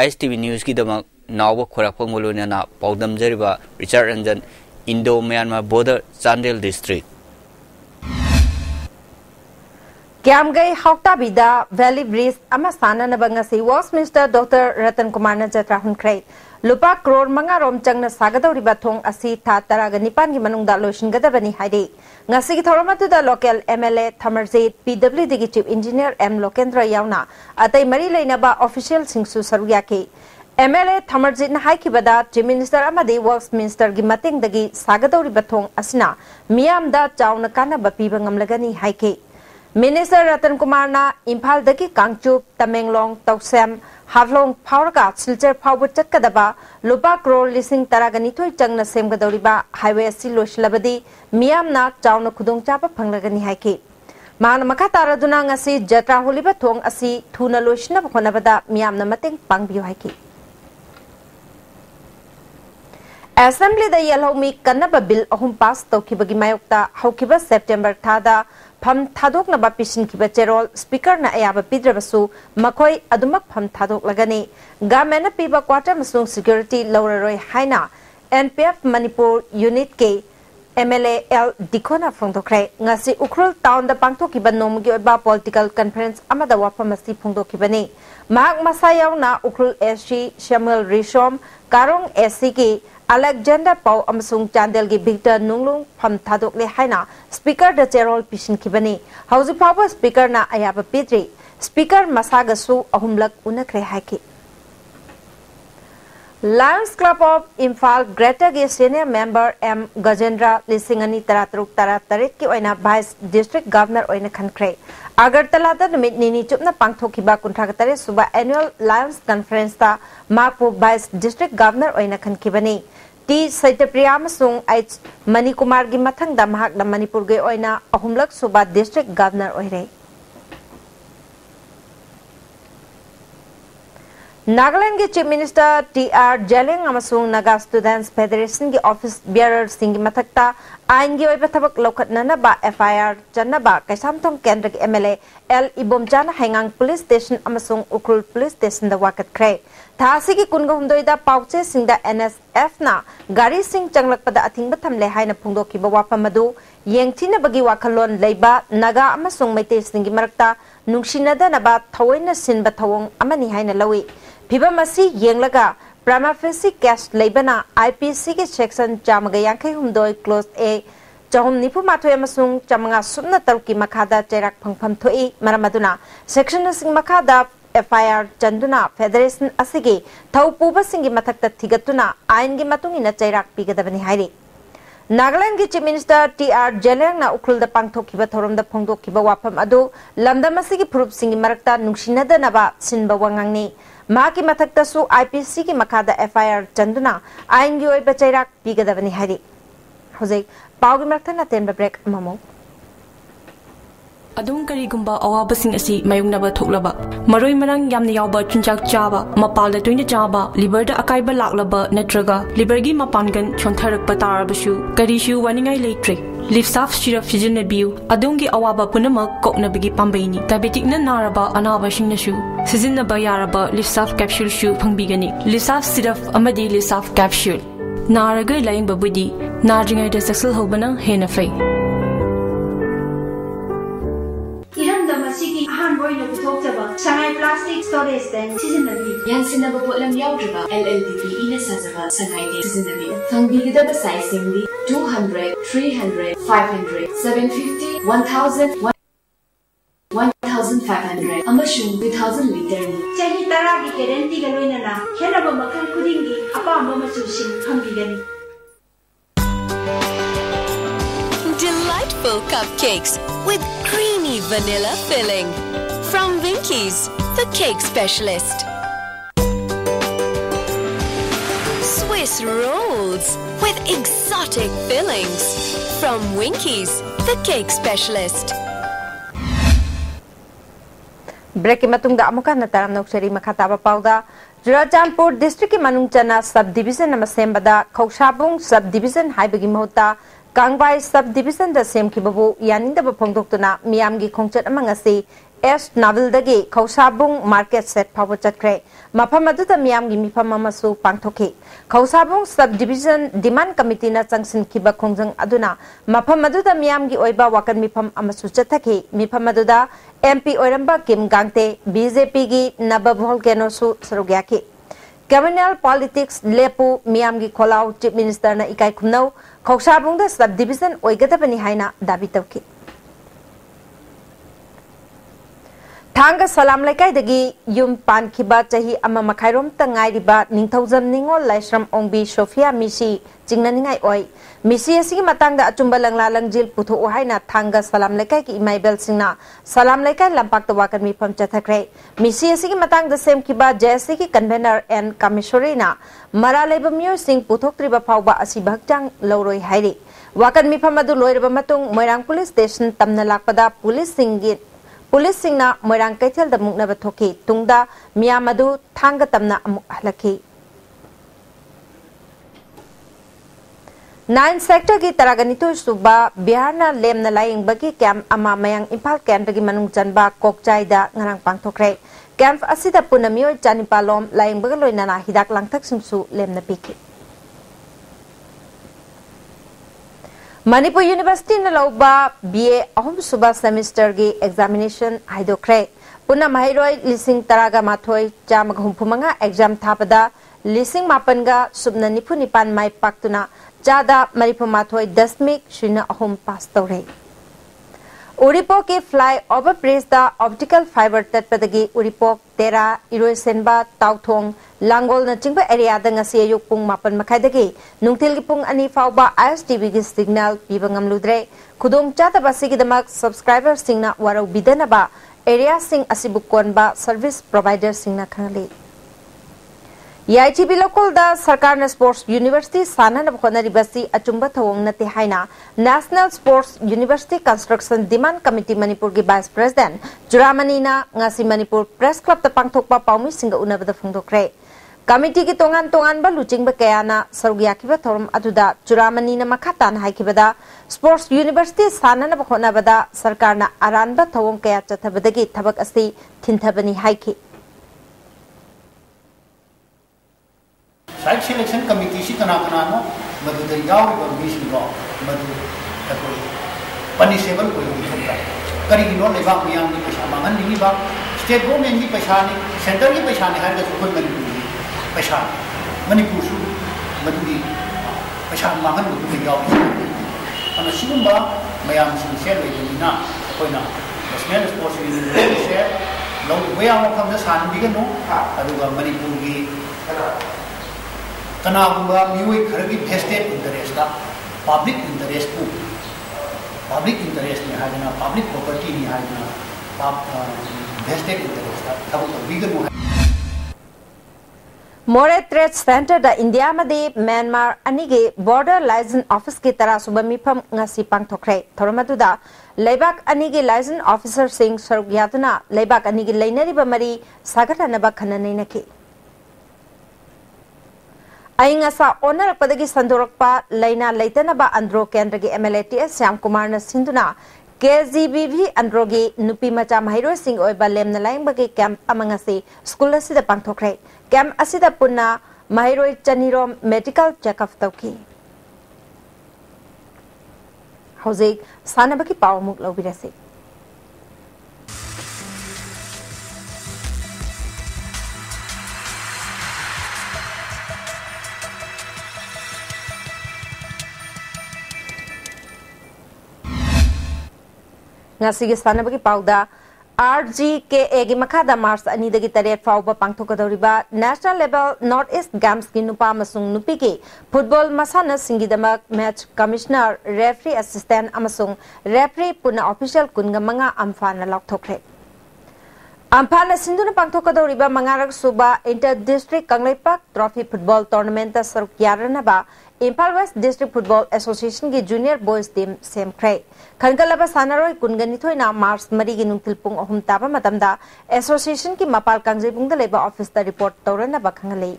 ISTV न्यूज की दमक नाव खोरापंग वलोना पौदम जरिबा Richard Ranjan Indo Myanmar border Chandel district क्याम गई हौताबीदा वैली ब्रिज अमा साननबा ngasi works minister doctor Ratan Kumar न जत्रा हुनख्रै लुपा करोड़ मंगा रोम चंगना सागदौरिबा थोंग असि था तरागा निपान की मनुंगदा लोशिनगदबनी हाइदे ngasi की थोरमतुदा लोकल MLA थमरजीत PWD की चीफ इंजीनियर M लोकेंद्र यावना अतै मरी लेनबा ऑफिशियल सिंगसु सरुया के MLA थमरजीत न हाइकिबदा चीफ मिनिस्टर अमदी वर्क्स मिनिस्टर की मतेंगदगी सागदौरिबा थोंग असना मियामदा चाउना कानबा पीबा ngamlagani हाइके मिनिस्टर रतन कुमार ना इम्फाल दगी कांगचुप तमेंगलोंग तौसेम हावलोंग फावरगा सिलचर फावब चटकदबा लुपा करोड़ लिसिंग तरागनिथोय चंगना सेमगदौरिबा हाईवे असि लोशलबदी मियामना चाउना खुदोंचाबा फंगलगनी हाइके मान मखा तारदुना ngasi जत्रा होलिबा थोंग असि थुना लोशना बखोनबदा मियामना मतेंग पांगबियो हाइके असेंबली दा यलौमी कन्नबा बिल अहुम पास तौखिबगी मायोक्ता हौखिबा सेप्टेम्बर थादा फम थादोकनबा पिसिनखिबा चेरोल स्पीकर ना अयाबा पिद्रबसु मखोय अदुमक फम थादोकलगनी गवर्नमेंट पीबा क्वार्टर मसुंग सिक्योरिटी लौररोय हाइना NPF मणिपुर यूनिट के MLA L दिखोना फोंदोखरे ngasi उखरुल टाउन दा पांगथोकिबा नोमगी ओबा पॉलिटिकल कॉन्फ्रेंस अमदा वाफमसी फोंदोखिबनी माग मसायावना उखरुल SC शमुएल रिशोम कारोंग SC के अलेक्जेंडर पाउ अमसुंग चांदेल की विक्टर नुंगलुंग फम थादोकले हाइना स्पीकर द चेरोल पिसिनखिबनी हौजिफाव स्पीकर ना अयाबा पिद्री स्पीकर मसागसु अहुमलक उनखरे हाइके lions club of Imphal greater के सीनियर मेंबर M गजेंद्र लिसिंगनी तरातरुक तरातरेट की ओइना वाइस डिस्ट्रिक्ट गवर्नर ओइना खनख्रे अगरतला दा निमित निनी चुपना पांगथोखिबा कुंथागतरे सुबा एनुअल लायंस कॉन्फ्रेंस ता माकपु वाइस डिस्ट्रिक्ट गवर्नर ओइना खनखिबनी टी सैतप्रिया मसुंग H मणिकुमार की मथंग दा महाक दा मणिपुर के ओइना अहुमलक सुबा डिस्ट्रिक्ट गवर्नर ओइरे नागालैंड के चीफ मिनिस्टर TR जेलिंग अमसुंग नागा स्टूडेंट्स फेडरेशन की ऑफिस बियरर सिंह की मथक्ता आइन की ओइबा थबक लौखटनबा FIR चन्नबा कैसामथोंग केंद्र के MLA L इबोमचाना हैंगांग पुलिस स्टेशन अमसुंग उखरुल पुलिस स्टेशन दा वाकतख्रे थासी की कुनगहुमदोइदा पाउचे सिंगदा NSF ना गाड़ी सिंह चंगलकपदा अथिंगबा थमले हाइना फुंगदोखिबा वाफमदु येंगथिनबगी वाखलोन लेबा नागा अमसुंग मैते सिंह की मरक्ता नुंगसिनदनबा थवैना सिनबा थवोंग अमनि हाइना लवी फिबम असी येंगलगा प्रामाफेसी कैश लेबना IPC के सेक्शन चामगा यांखै हुमदोय क्लोज A चहुम निफु माथोय अमसुंग चमंगा सुमना तरुकी मखादा चेराक फंगफम थोई मरमदुना सेक्शन सिंग मखादा FIR चंदुना फेडरेशन असिगे थौ पुबा सिंगी मथक्ता थिगतुना आइन गी मतुंगिना चेराक पिगदबनि हाइरे नागालैंड की चीफ मिनिस्टर TR जेलेंग ना उखरुल दा पांगथोखिबा थोरमदा फोंदोखिबा वाफम अदु लमदम असिगी फुरुप सिंगी मरक्ता नुंगसिनदनबा सिनबा वांगांगनी माकी मथक्तसु IPC की मखादा FIR चंदुना आइन की ओइबा चैराक पिगदबनि हाइरे होजे पाउगी मरथना तेन break momo adung karigumba awabasing asi mayungnaba thoklaba maroi marang yamna yawba chunjak chaba mapalda toina chaba liver da akaiba laklaba natraga liver gi mapangan chontharak patarabasu karishu waningai leitre Lifsaf shira fijin biu adungi awaba punama kokna bigi pambaini diabetic na naraba anaba singnasu sizin na bayaraba Lifsaf capsule shu phangbigani Lifsaf syrup amadi Lifsaf capsule naraga laing babudi narjingai da saksal hobana hena fai Sangai plastic storage tank seasonally. Yan sinaba potlam yaudriba LLDP ina sazaba sangai ne seasonally. Fangbigida size singli 200, 300, 500, 750, 1000, 1500 amashung 2000 liter ni. Chahi taragi guarantee ga loina na khenaba makhal khudingi apamba machusin fangbigani. Delightful cupcakes with creamy vanilla filling. From Winkies, the cake specialist. Swiss rolls with exotic fillings. From Winkies, the cake specialist. Break matungda amuka nataram noksari makataba pauda Churachandpur district ki manungchana subdivision namasembada Kaushabung subdivision haibagi mahota Kangbai subdivision da semkibabu yaningda phongdoktuna miyamgi khongchat amangasi S Naval dagi Kausabung market set power chatkre maphamadu miyam gi mifam amasu pangthoki Kausabung subdivision demand committee na changsin kiba khongjang aduna maphamadu miyam gi oiba wakan mifam amasu chathaki mifamadu da MP oiramba Kim Gangte BJP gi nababhol genosu sarugyaki Criminal politics lepu miyam gi kholau chief minister na ikai khumnau Kausabung da subdivision oigadabani haina dabi tawki Thanga salam laikai dagi yum pan khiba chahi ama makhairom ta ngairiba ningthaujam ningol laisram ongbi Sophia Misi jingnaningai oi Misi asigi matangda achumba langla langjil putho haina thanga salam laikai ki imaibel singna salam laikai lampak tawakan mi pham chathakre Misi asigi matangda sem khiba JSC ki convener and commissary na mara leba myo sing puthoktriba phawba asi bhakjang loroi hairi wakan mi pham adu loiraba matung Moirang police station tamna lakpada police singna Moirang Kaithel da mukna bathoki tungda miyamadu thanga tamna amuk halaki 9 sector ki taraganitu suba biharna lemna laing bagi camp ama mayang impal camp dagi manung janba kokchai da ngarang pangthokre camp asida punamio janipalom laing bagaloi nana hidak langthak singsu lemna piki Manipur University na lauba BA ahum suba semester gi examination haidokre puna mahairoi lising taraga mathoi jamag humpumanga exam thapada lising mapanga subna nipunipan mai paktuna jada maripu mathoi dasmik shina ahum pass tore Uripo ki fly over bridge da optical fiber tatpadagi Uripo tera iroisenba tauthong Langol na chingba area da ngasi ayuk pung mapan makhaidagi nungtil gi pung ani fawba ISTV gi signal piba ngamludre khudong chata basigi damak subscriber singna warau bidanaba area sing asibukon ba service provider singna khangali IITB local da sarkar na sports university sana na khonari basi achumba thawong na te haina National Sports University Construction Demand Committee Manipur gi vice president Juramani na ngasi Manipur press club ta pangthokpa paumi singa unabada phongdokre Committee ki tongan ba luching ba kayana sarugya kiba thorum aduda Juramani na makhatan haikibada Sports University sana na khona bada sarkar na aran ba thawong kaya chathabadagi thabak asi thinthabani haiki Site selection committee si kana no madu da yaw ba mission go madu ta ko punishable ko yi thota kari no le ba miyam ni paisa mangan ni ba state government ni paisa ni center ni paisa ni har ga ko mani paisa Manipur su madu ni paisa mangan madu da yaw ana sinumba mayam sin sel le ni na ko na national sports university se lo we am kham da san bi ga no adu ga Manipur gi Kanagumba miwi kharagi vested interest public interest ni hajna public property ni hajna vested interest tabu to bigan More Trade Center da India made Myanmar anige border liaison office ki tara subami pham ngasi pangthokre thormadu da लेबाक अनि की licence officer Singh सरुक यादुना लेबाक अनि की लेनरिबा मरी सागरनबा खननैनकी अइंगसा owner पदगी संदोरकपा लेना लेतनबा अंद्रो केंद्र की एमएलए श्याम कुमार न सिंधुना KGBV अंद्रोगी नुपी मचा महिरो सिंह ओइबा लेमना लाइंबगे कैंप अमंगसे स्कूल असिदा पांगथोखरे कैंप असिदा पुन्ना महिरो चनिरोम मेडिकल चेकअप तौकी हौजिक सानबकी पावमुक लौबिरसे ngasi gi sanabagi pauda RGKA gi makada Mars ani dagi taret fauba pangthokadoriba national level North East Games gi nupa amasung nupi gi football masana singidamak match commissioner referee assistant amasung referee puna official kunga manga amfana lokthokre amfana sinduna pangthokadoriba mangarak suba inter district Kangleipak trophy football tournament ta saruk yaranaba Impal West District Football Association की junior boys team सेमख्रे खनगलबा सानारोय कुनगनी थोइना March मरी की नुंगथिल पुंग अहुम ताबा मतमदा एसोसिएशन की मपाल कांगजेबुंग द लेबा ऑफिस द रिपोर्ट तौरना बखंगले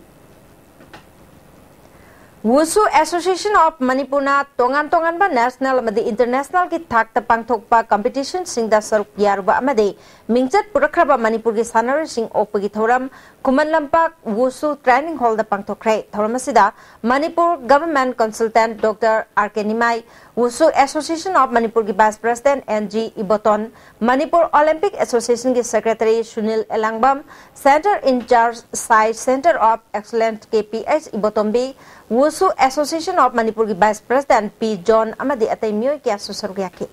वुसु एसोसिएशन ऑफ मणिपुर ना तोंगान तोंगान बा नेशनल अमदि इंटरनेशनल की थाक त पांगथोकपा कंपटीशन सिंग द सरुक यारुबा अमदि मिंगचत पुरखरबा मणिपुर की सानारोय सिंग ओपगी थौरम कुमन लंपाक वुसु ट्रेनिंग हॉल द पांगथोखरे थौरम असिदा Manipur government consultant doctor RK Nimai वुसु एसोसिएशन ऑफ मणिपुर की vice president NG Ibotan Manipur Olympic association की secretary Sunil Elangbam centre incharge साइड centre of excellence KPH Ibotombi वुसु एसोसिएशन ऑफ मणिपुर की वाइस प्रेसिडेंट पी जॉन अमदि अतै मियोय क्या सुसरुग याखि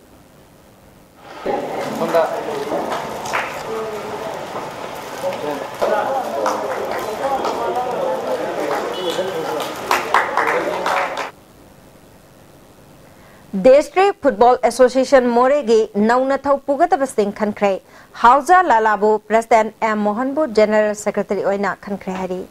डिस्ट्रिक्ट फुटबॉल एसोसिएशन मोरेगी नौना थौ पुगतबसिंग खनख्रे हाउजा लालाबु प्रेसिडेंट एम मोहनबु जनरल सेक्रेटरी ओइना खनख्रे हरी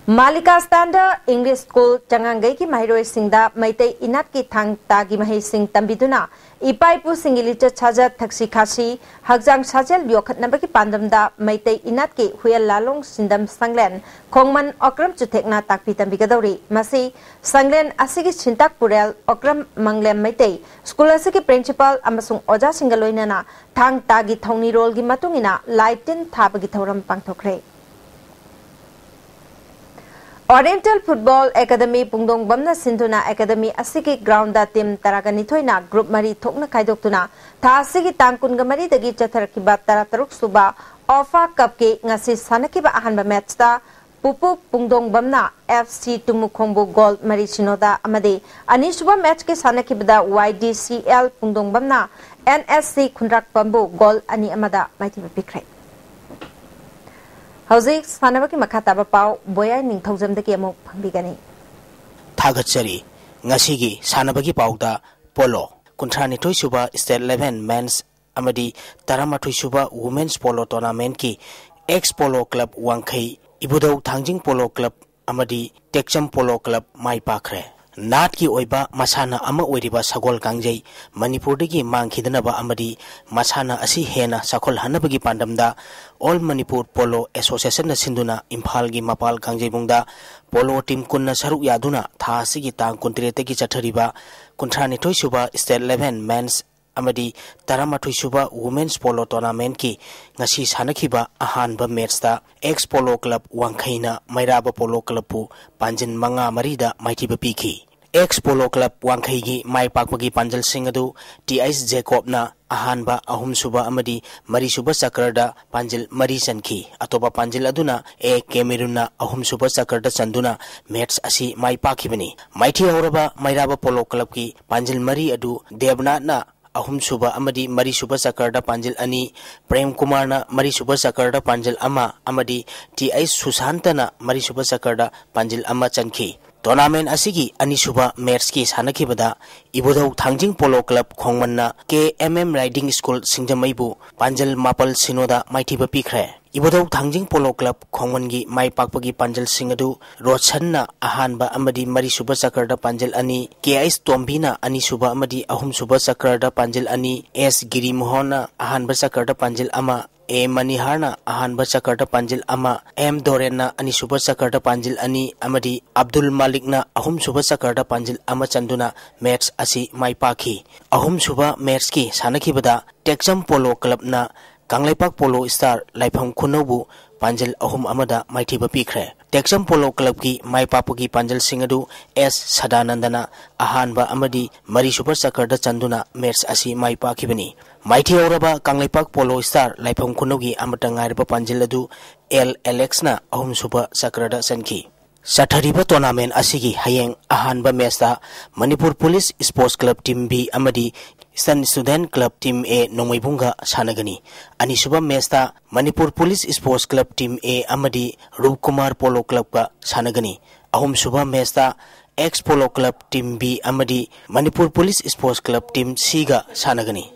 मालिका स्टैंडर्ड इंग्लिश स्कूल चंगांगई की महिरोय सिंगदा मैतै इनात की थांग तागी महि सिंग तंबिदुना इपाइपु सिंगिलिच छाजा थक्सी खासी हगजांग साजेल योखतनबकी पांदमदा मैतै इनात की हुयल लालोंग सिंदम संगलेन खोंगमन अक्रम चुथेकना ताकपी तंबिगदौरी मसी संगलेन असिगी छिंताक पुरेल अक्रम मंगलेम मैतै स्कूल असिगी प्रिंसिपल अमसुंग ओजा सिंगलोइनाना थांग तागी थौनी रोल की मतुंगिना लाइटिन थाबगी थौरम पांगथोखरे ओरिएंटल फुटबॉल एकेडमी पुंगदोंग बमना सिंधुना एकेडमी असिगी ग्राउंड दा टीम तरागनी थोइना ग्रुप मरी थोकना खाइदोक्तुना था असिगी तांग कुनगा मरी दगी चथरकिबा तरातरुक सुबा ओफा कप के ngasi sanakibा अहानबा मैच दा पुपु पुंगदोंग बमना एफसी तुमुखोंबु गोल मरी सिनोदा अमदे अनिसुबा मैच के सानकिबदा YDCL पुंगदोंग बमना NSC खुनराक पंबु गोल अनि अमदा माइतिबा पिख्रे हौजिक सानबकी मखाताबा पाव बोयाय निंगथौजमदकी अमुक फंबिगनी थागतचरी ngasiगी सानबकी पावदा पोलो 39 सुबा स्टेट 11 मेंस अमदी 13 सुबा वुमेन्स पोलो टूर्नामेंट की एक्स पोलो क्लब वांखई इबुदौ थांजिंग पोलो क्लब अमदी टेक्चम पोलो क्लब माई पाखरे नाट की ओइबा मसाना अमा ओइरिबा सगोल कांगजै मणिपुरदगी मांखिदनबा अमदी मसाना असि हेना सखोल हनबगी पांडमदा ऑल मणिपुर पोलो एसोसिएशन न सिंधुना इम्फाल की मपाल कांगजैबुंगदा पोलो टीम कुन्ना सरुक यादुना था असिगी तांग 23 की चथरिबा 39 सुबा स्टेट 11 मेंस अमदी 13 सुबा वुमेन्स पोलो टूर्नामेंट की ngasi सानखिबा अहानबा मैचदा एक्स पोलो क्लब वांखैना मैराबा पोलो क्लबपु पांजिन मंगा मरीदा माइथिबा पीखी एक्स पोलो क्लब वांखैगी माइ पाकपगी पांजल सिंह अदु टीएस जेकोबना अहानबा अहुम सुबा अमदी मरी सुबा चक्रदा पांजिल मरी चनखी अतोबा पांजिल अदुना ए केमेरुना अहुम सुबा चक्रदा चंदुना मैच असी माइ पाखिबनी माइथि औरबा मैराबा पोलो क्लब की पांजिल मरी अदु देवनाथना अहुम सुबा अमदी मरी सुबा चक्रदा पांजिल अनि प्रेम कुमारना मरी सुबा चक्रदा पांजिल अमा अमदी टीएस सुशांतना मरी सुबा चक्रदा पांजिल अमा चनखी टूर्नामेंट असिगी अनिसुबा मैच की सानखिबदा इबोदौ थांजिंग पोलो क्लब खोंगमन्ना KMM राइडिंग स्कूल सिंजमैबु पांजल मापल सिनोदा माइथिबा पिख्रे इबोदौ थांजिंग पोलो क्लब खोंगमनगी माइ पाकपगी पांजल सिंगदु रोशनना अहानबा अमदी मरिसुबा चक्रदा पांजल अनि KS तोम्बीना अनिसुबा अमदी अहुमसुबा चक्रदा पांजल अनि S गिरी मोहना अहानबा चक्रदा पांजल अमा A Maniharna ahanba chakarta panjil ama M Dorenna anisuba chakarta panjil ani amadi Abdul Malikna ahum suba chakarta panjil ama chanduna match asi mai pakhi ahum suba match ki sanakibada Texam Polo Club na Kanglaipak Polo Star Laifam Kunobu panjil ahum amada maithiba pikre Texam Polo Club ki mai papugi panjil singadu S Sadanandana ahanba amadi Mari Super Chakarta chanduna match asi mai pakhibani Mighty Oraba Kanglaipak Polo Star Laifam Kunogi Amatangarba Panjiladu L Alex na ahum suba sakrada sanki Sathariba tournament asigi hayeng ahanba mesta Manipur Police Sports Club Team B amadi Eastern Student Club Team A Nongmaibunga sanagani anisuba mesta Manipur Police Sports Club Team A amadi Rupkumar Polo Club ka sanagani ahum suba mesta X Polo Club Team B amadi Manipur Police Sports Club Team C ga sanagani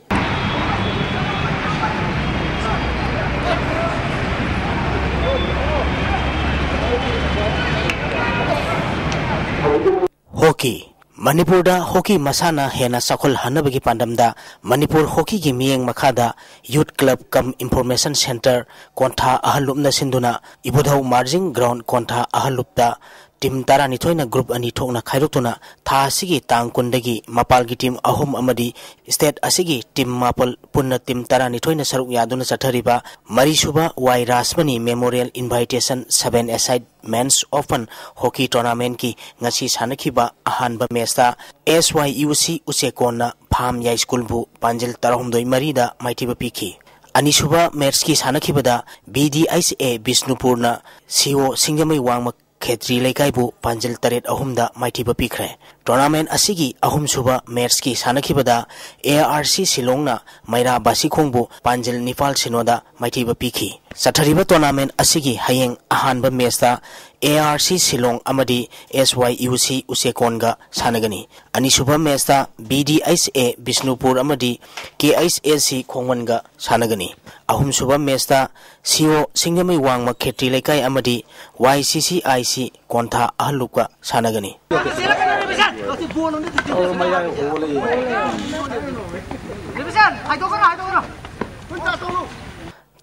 Hockey Manipur da hockey masana hena sakol hanabagi pandamda Manipur hockey gi miyeng makhada Youth Club kam Information Center kontha ahalupna sinduna ibudhau margin ground kontha ahalupta Team Tara Nitoina Group ani thokna khairutuna tha asigi tang kundagi mapal gi team ahum amadi state asigi team mapal punna team Tara Nitoina saruk yaduna chathariba Marisuba Y Rasmani Memorial Invitation 7-a-side Men's Open Hockey Tournament ki ngasi sanakhiba ahanba mesta SYUC Usekona Pham Yai School bu Panjil Tarahumdoi Marida maithiba pikhi Anisuba match ki sanakhibada BDISA Bisnupurna CO Singamai Wangma Khetri Laikaibu Panjil Taret Ahumda Maithiba Pikre Tournament asigi ahum suba match ki sanakibada ARC Silongna Maira Basikhongbu Panjil Nipal Sinoda Maithiba Pikhi Sathariba tournament asigi hayeng ahanba matchta ARC Silong amadi SYUC Usekonga sanagani anisuba matchta BDISA Bisnupur amadi KISAC Khongwanga sanagani ahum suba matchta CO Singamai Wangma Khetri Laikai amadi YCCIC Kontha Ahaluka sanagani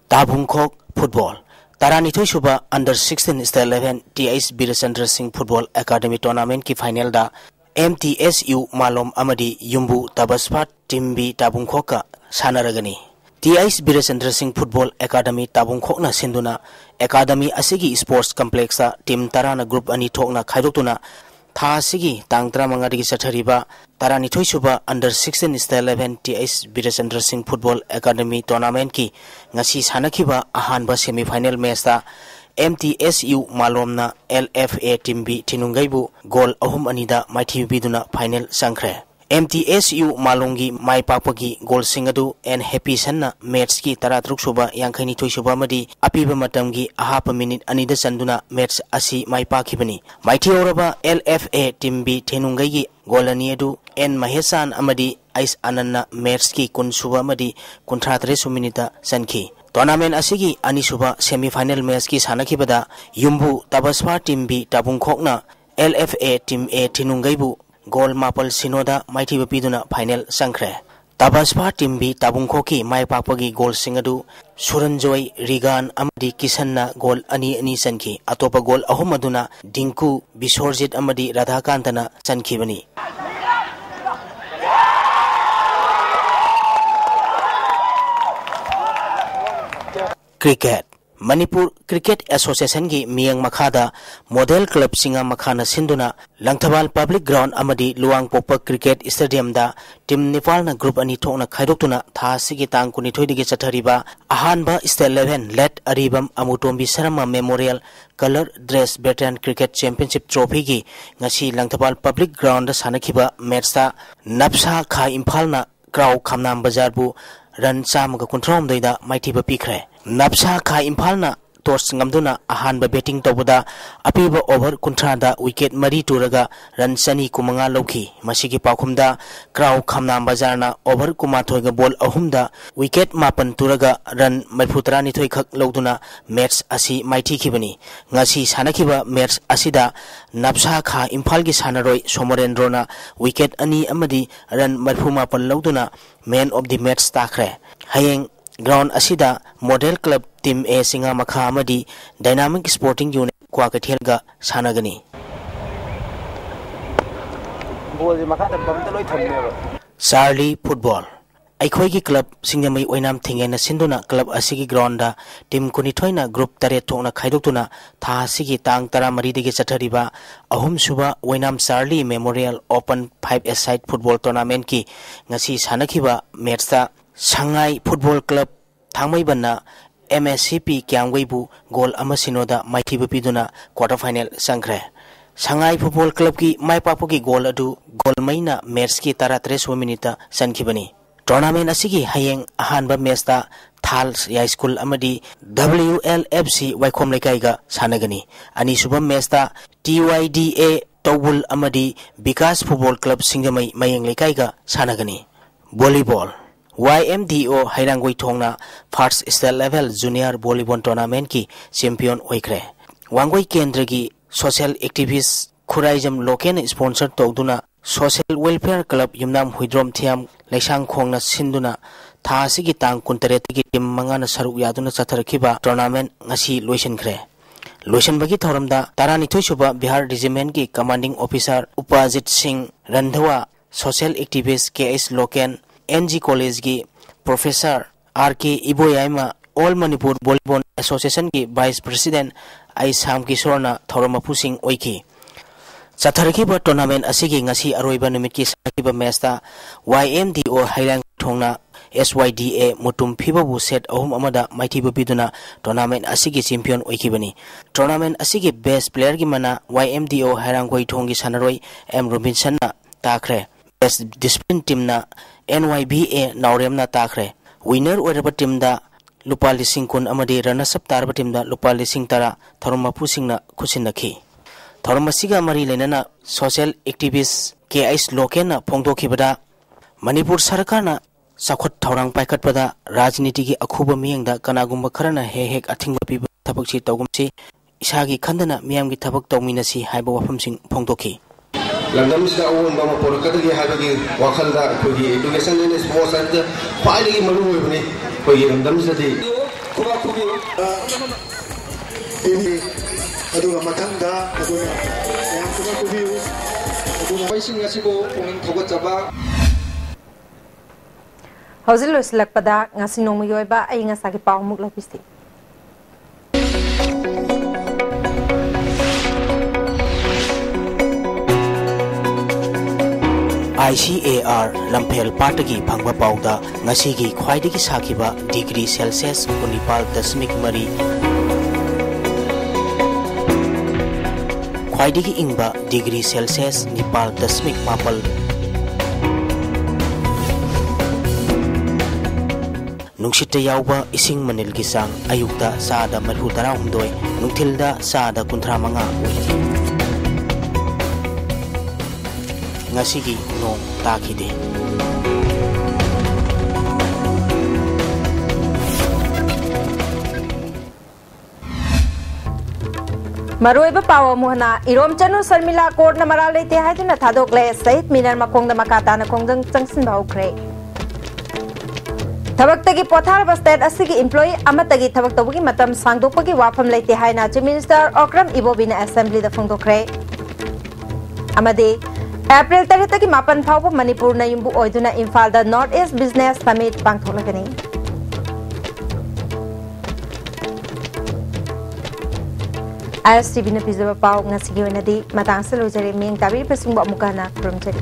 Tabungkhok Football Taranithoi Suba Under 16 State 11 TIS Birasandra Singh Football Academy Tournament ki final da MTSU Malom Amadi Yumbu Tabaspat Team B Tabungkhok ka sanaragani TIS Birasandra Singh Football Academy Tabungkhok na sinduna Academy asigi Sports Complex sa Team Tarana Group ani thokna khaidotuna tha asigi tangtra mangadi sathariba Taranithoi Suba Under 16 State 11 TIS Birasandra Singh Football Academy Tournament ki ngasi sanakhiba ahanba semi final match ta MTSU Malomna LFA Team B Tinungaibu goal ahum anida maithibiduna final sangkhre MTSU Malongi Mai Papagi goal singadu and happy sanna match ki taratruk suba yangkhaini thoi suba madi apiba matamgi ahapa minute anida sanduna match asi mai pakhibani maithi oraba LFA Team B Thenungai gi goal ani adu N Mahesan amadi Ais Ananna match ki kun suba madi kunthatre suminita sankhi Tournament asigi anisuba semi final match ki sanakibada Yumbu Tabaswa Team B Tabungkhokna LFA Team A Thinungaibu goal mapal sinoda maithiba piduna final sangkhre Tabaspa Team B Tabungkhoki mai pakpagi goal singadu Suranjoy Rigan amadi Kisanna goal ani sankhi atopa goal ahum aduna Dinku Bisorjit amadi Radhakantana sankhibani Cricket Manipur Cricket Association gi miyang makhada model club singa makhana sinduna Langthabal Public Ground amadi Luang Popa Cricket Stadium da team Nepalna group ani thokna khaidoktuna tha sigi tang kunithoi dige chathariba ahanba State 11 let aribam Amutombi Sarama Memorial Color Dress Veteran Cricket Championship Trophy gi ngasi Langthabal Public Ground da sanakhiba match ta Napsa Kha Imphalna Kraw Khamnam Bazar bu Ran Chamaga Kuntrom doida maithiba pikre Napsa Kha Imphalna toss ngamduna ahanba betting tawda apiba over kuntrada wicket mari turaga run sani kumanga lokhi masigi pakhumda kraw khamna bazarna over kumathoiga ball ahumda wicket mapan turaga run marfutrani thoi khak loduna match asi maiti khibani ngasi sanakhiba match asida napsa kha imphal gi sanaroi somorendrona wicket ani amadi run marfuma pan loduna man of the match takre hayeng ground asida model club team A singa makha amadi dynamic sporting unit kwa kathelga sanagani Charlie football Aikhoigi club singamai oinam thingena sinduna club asigi ground da team kunithoina group tare thokna khaidoktuna tha asigi tang 13 digi chathariba ahum suba oinam Charlie Memorial Open 5-a-side football tournament ki ngasi sanakhiba match ta Shanghai Football Club thangmai banna MSCP kyangweibu goal amasinoda maithibu piduna quarter final sangre Shanghai Football Club ki maipapu ki goal adu goal maina match ki 33 minute sankhibani tournament asigi hayeng ahanba match ta Thal ya school amadi WLFC Waikhom lekaiga sanagani ani subam match ta TYDA Tawul amadi Vikas Football Club singamai mayeng lekaiga sanagani volleyball YMDO Hairangoi Thongna first state level junior volleyball tournament ki champion oikre Wangoi Kendra ki social activist Khuraijam Loken sponsor tawduna social welfare club yumnam huidrom thiam leisang khongna sinduna tha sigi tang kuntareti ki team mangana saruk yaduna chatharkhiba tournament ngasi loisinkhre loisan bagi thoramda tarani thoisuba Bihar regiment ki commanding officer Upajit Singh Randhawa social activist KS Loken NG College की Professor RK Iboyaima All Manipur Volleyball Association की Vice President Aisam Kisorna Thoramapu Singh Oiki Chatharkiba tournament asigi ngasi aroiba numit ki sakiba match ta YMDO Hairang Thongna SYDA Mutum Phibabu set ahum amada maithiba biduna tournament asigi champion oikibani tournament asigi best player ki mana YMDO Hairangoi Thongi sanaroi M Robinson na takre best discipline team na NYBA Nauremna takre winner oiraba team da lupa lising kun amadi runners up tarba team da lupa lising tara Thormapu Singna khusinakhi Thormasiga mari lenana social activist KS Lokena phongdokhibada Manipur sarkarna sakhot thorang paikatpada rajniti gi akhuba miyengda kanagumba kharana hek athingba piba thabakchi tawgumsi isagi khandana miyamgi thabak tawminasi haiba wafamsing phongdokhi Langdamsida awon bama porakadagi habagi wakhalda khogi education and sports and failigi maru hoibani khogi langdamsida kuba khogi ini aduga mathangda aduga yang kuba khogi aduga paising asibo pongin thogachaba Hozil loislakpada ngasi nomuyoiba ai ngasagi pawmuk lapisi ICAR Lampel Patagi Pangba Pauda Ngasigi Khwaidigi Sakiba degree Celsius Kunipal Dasmik Mari Khwaidigi Ingba degree Celsius Nipal Dasmik Mapal Nungshita Yauba Ising Manil Gisang Ayukta Saada Marhutara Humdoi Nungtilda Saada Kuntramanga Ngasigi no takide Maroiba Pawa Muhana Irom Chanu Sarmila Court na Marale te Haiduna Thadokle Sait Minar Makongda Makata na Kongdang Changsin Baukre Thabaktagi Pothar State Asigi employee Amatagi Thabaktabuki Matam Sangdopagi Wafam Late Haina Chief Minister Okram Ibobina Assembly the Fungdokre Amade April 30 ki mapan phawba Manipur na yumbu oiduna Imphal da North East Business Summit pangtholagani ISTV na pizaba paw ngasi gi wenadi matang sa lojare ming tabir pasingbo amukana kurumjari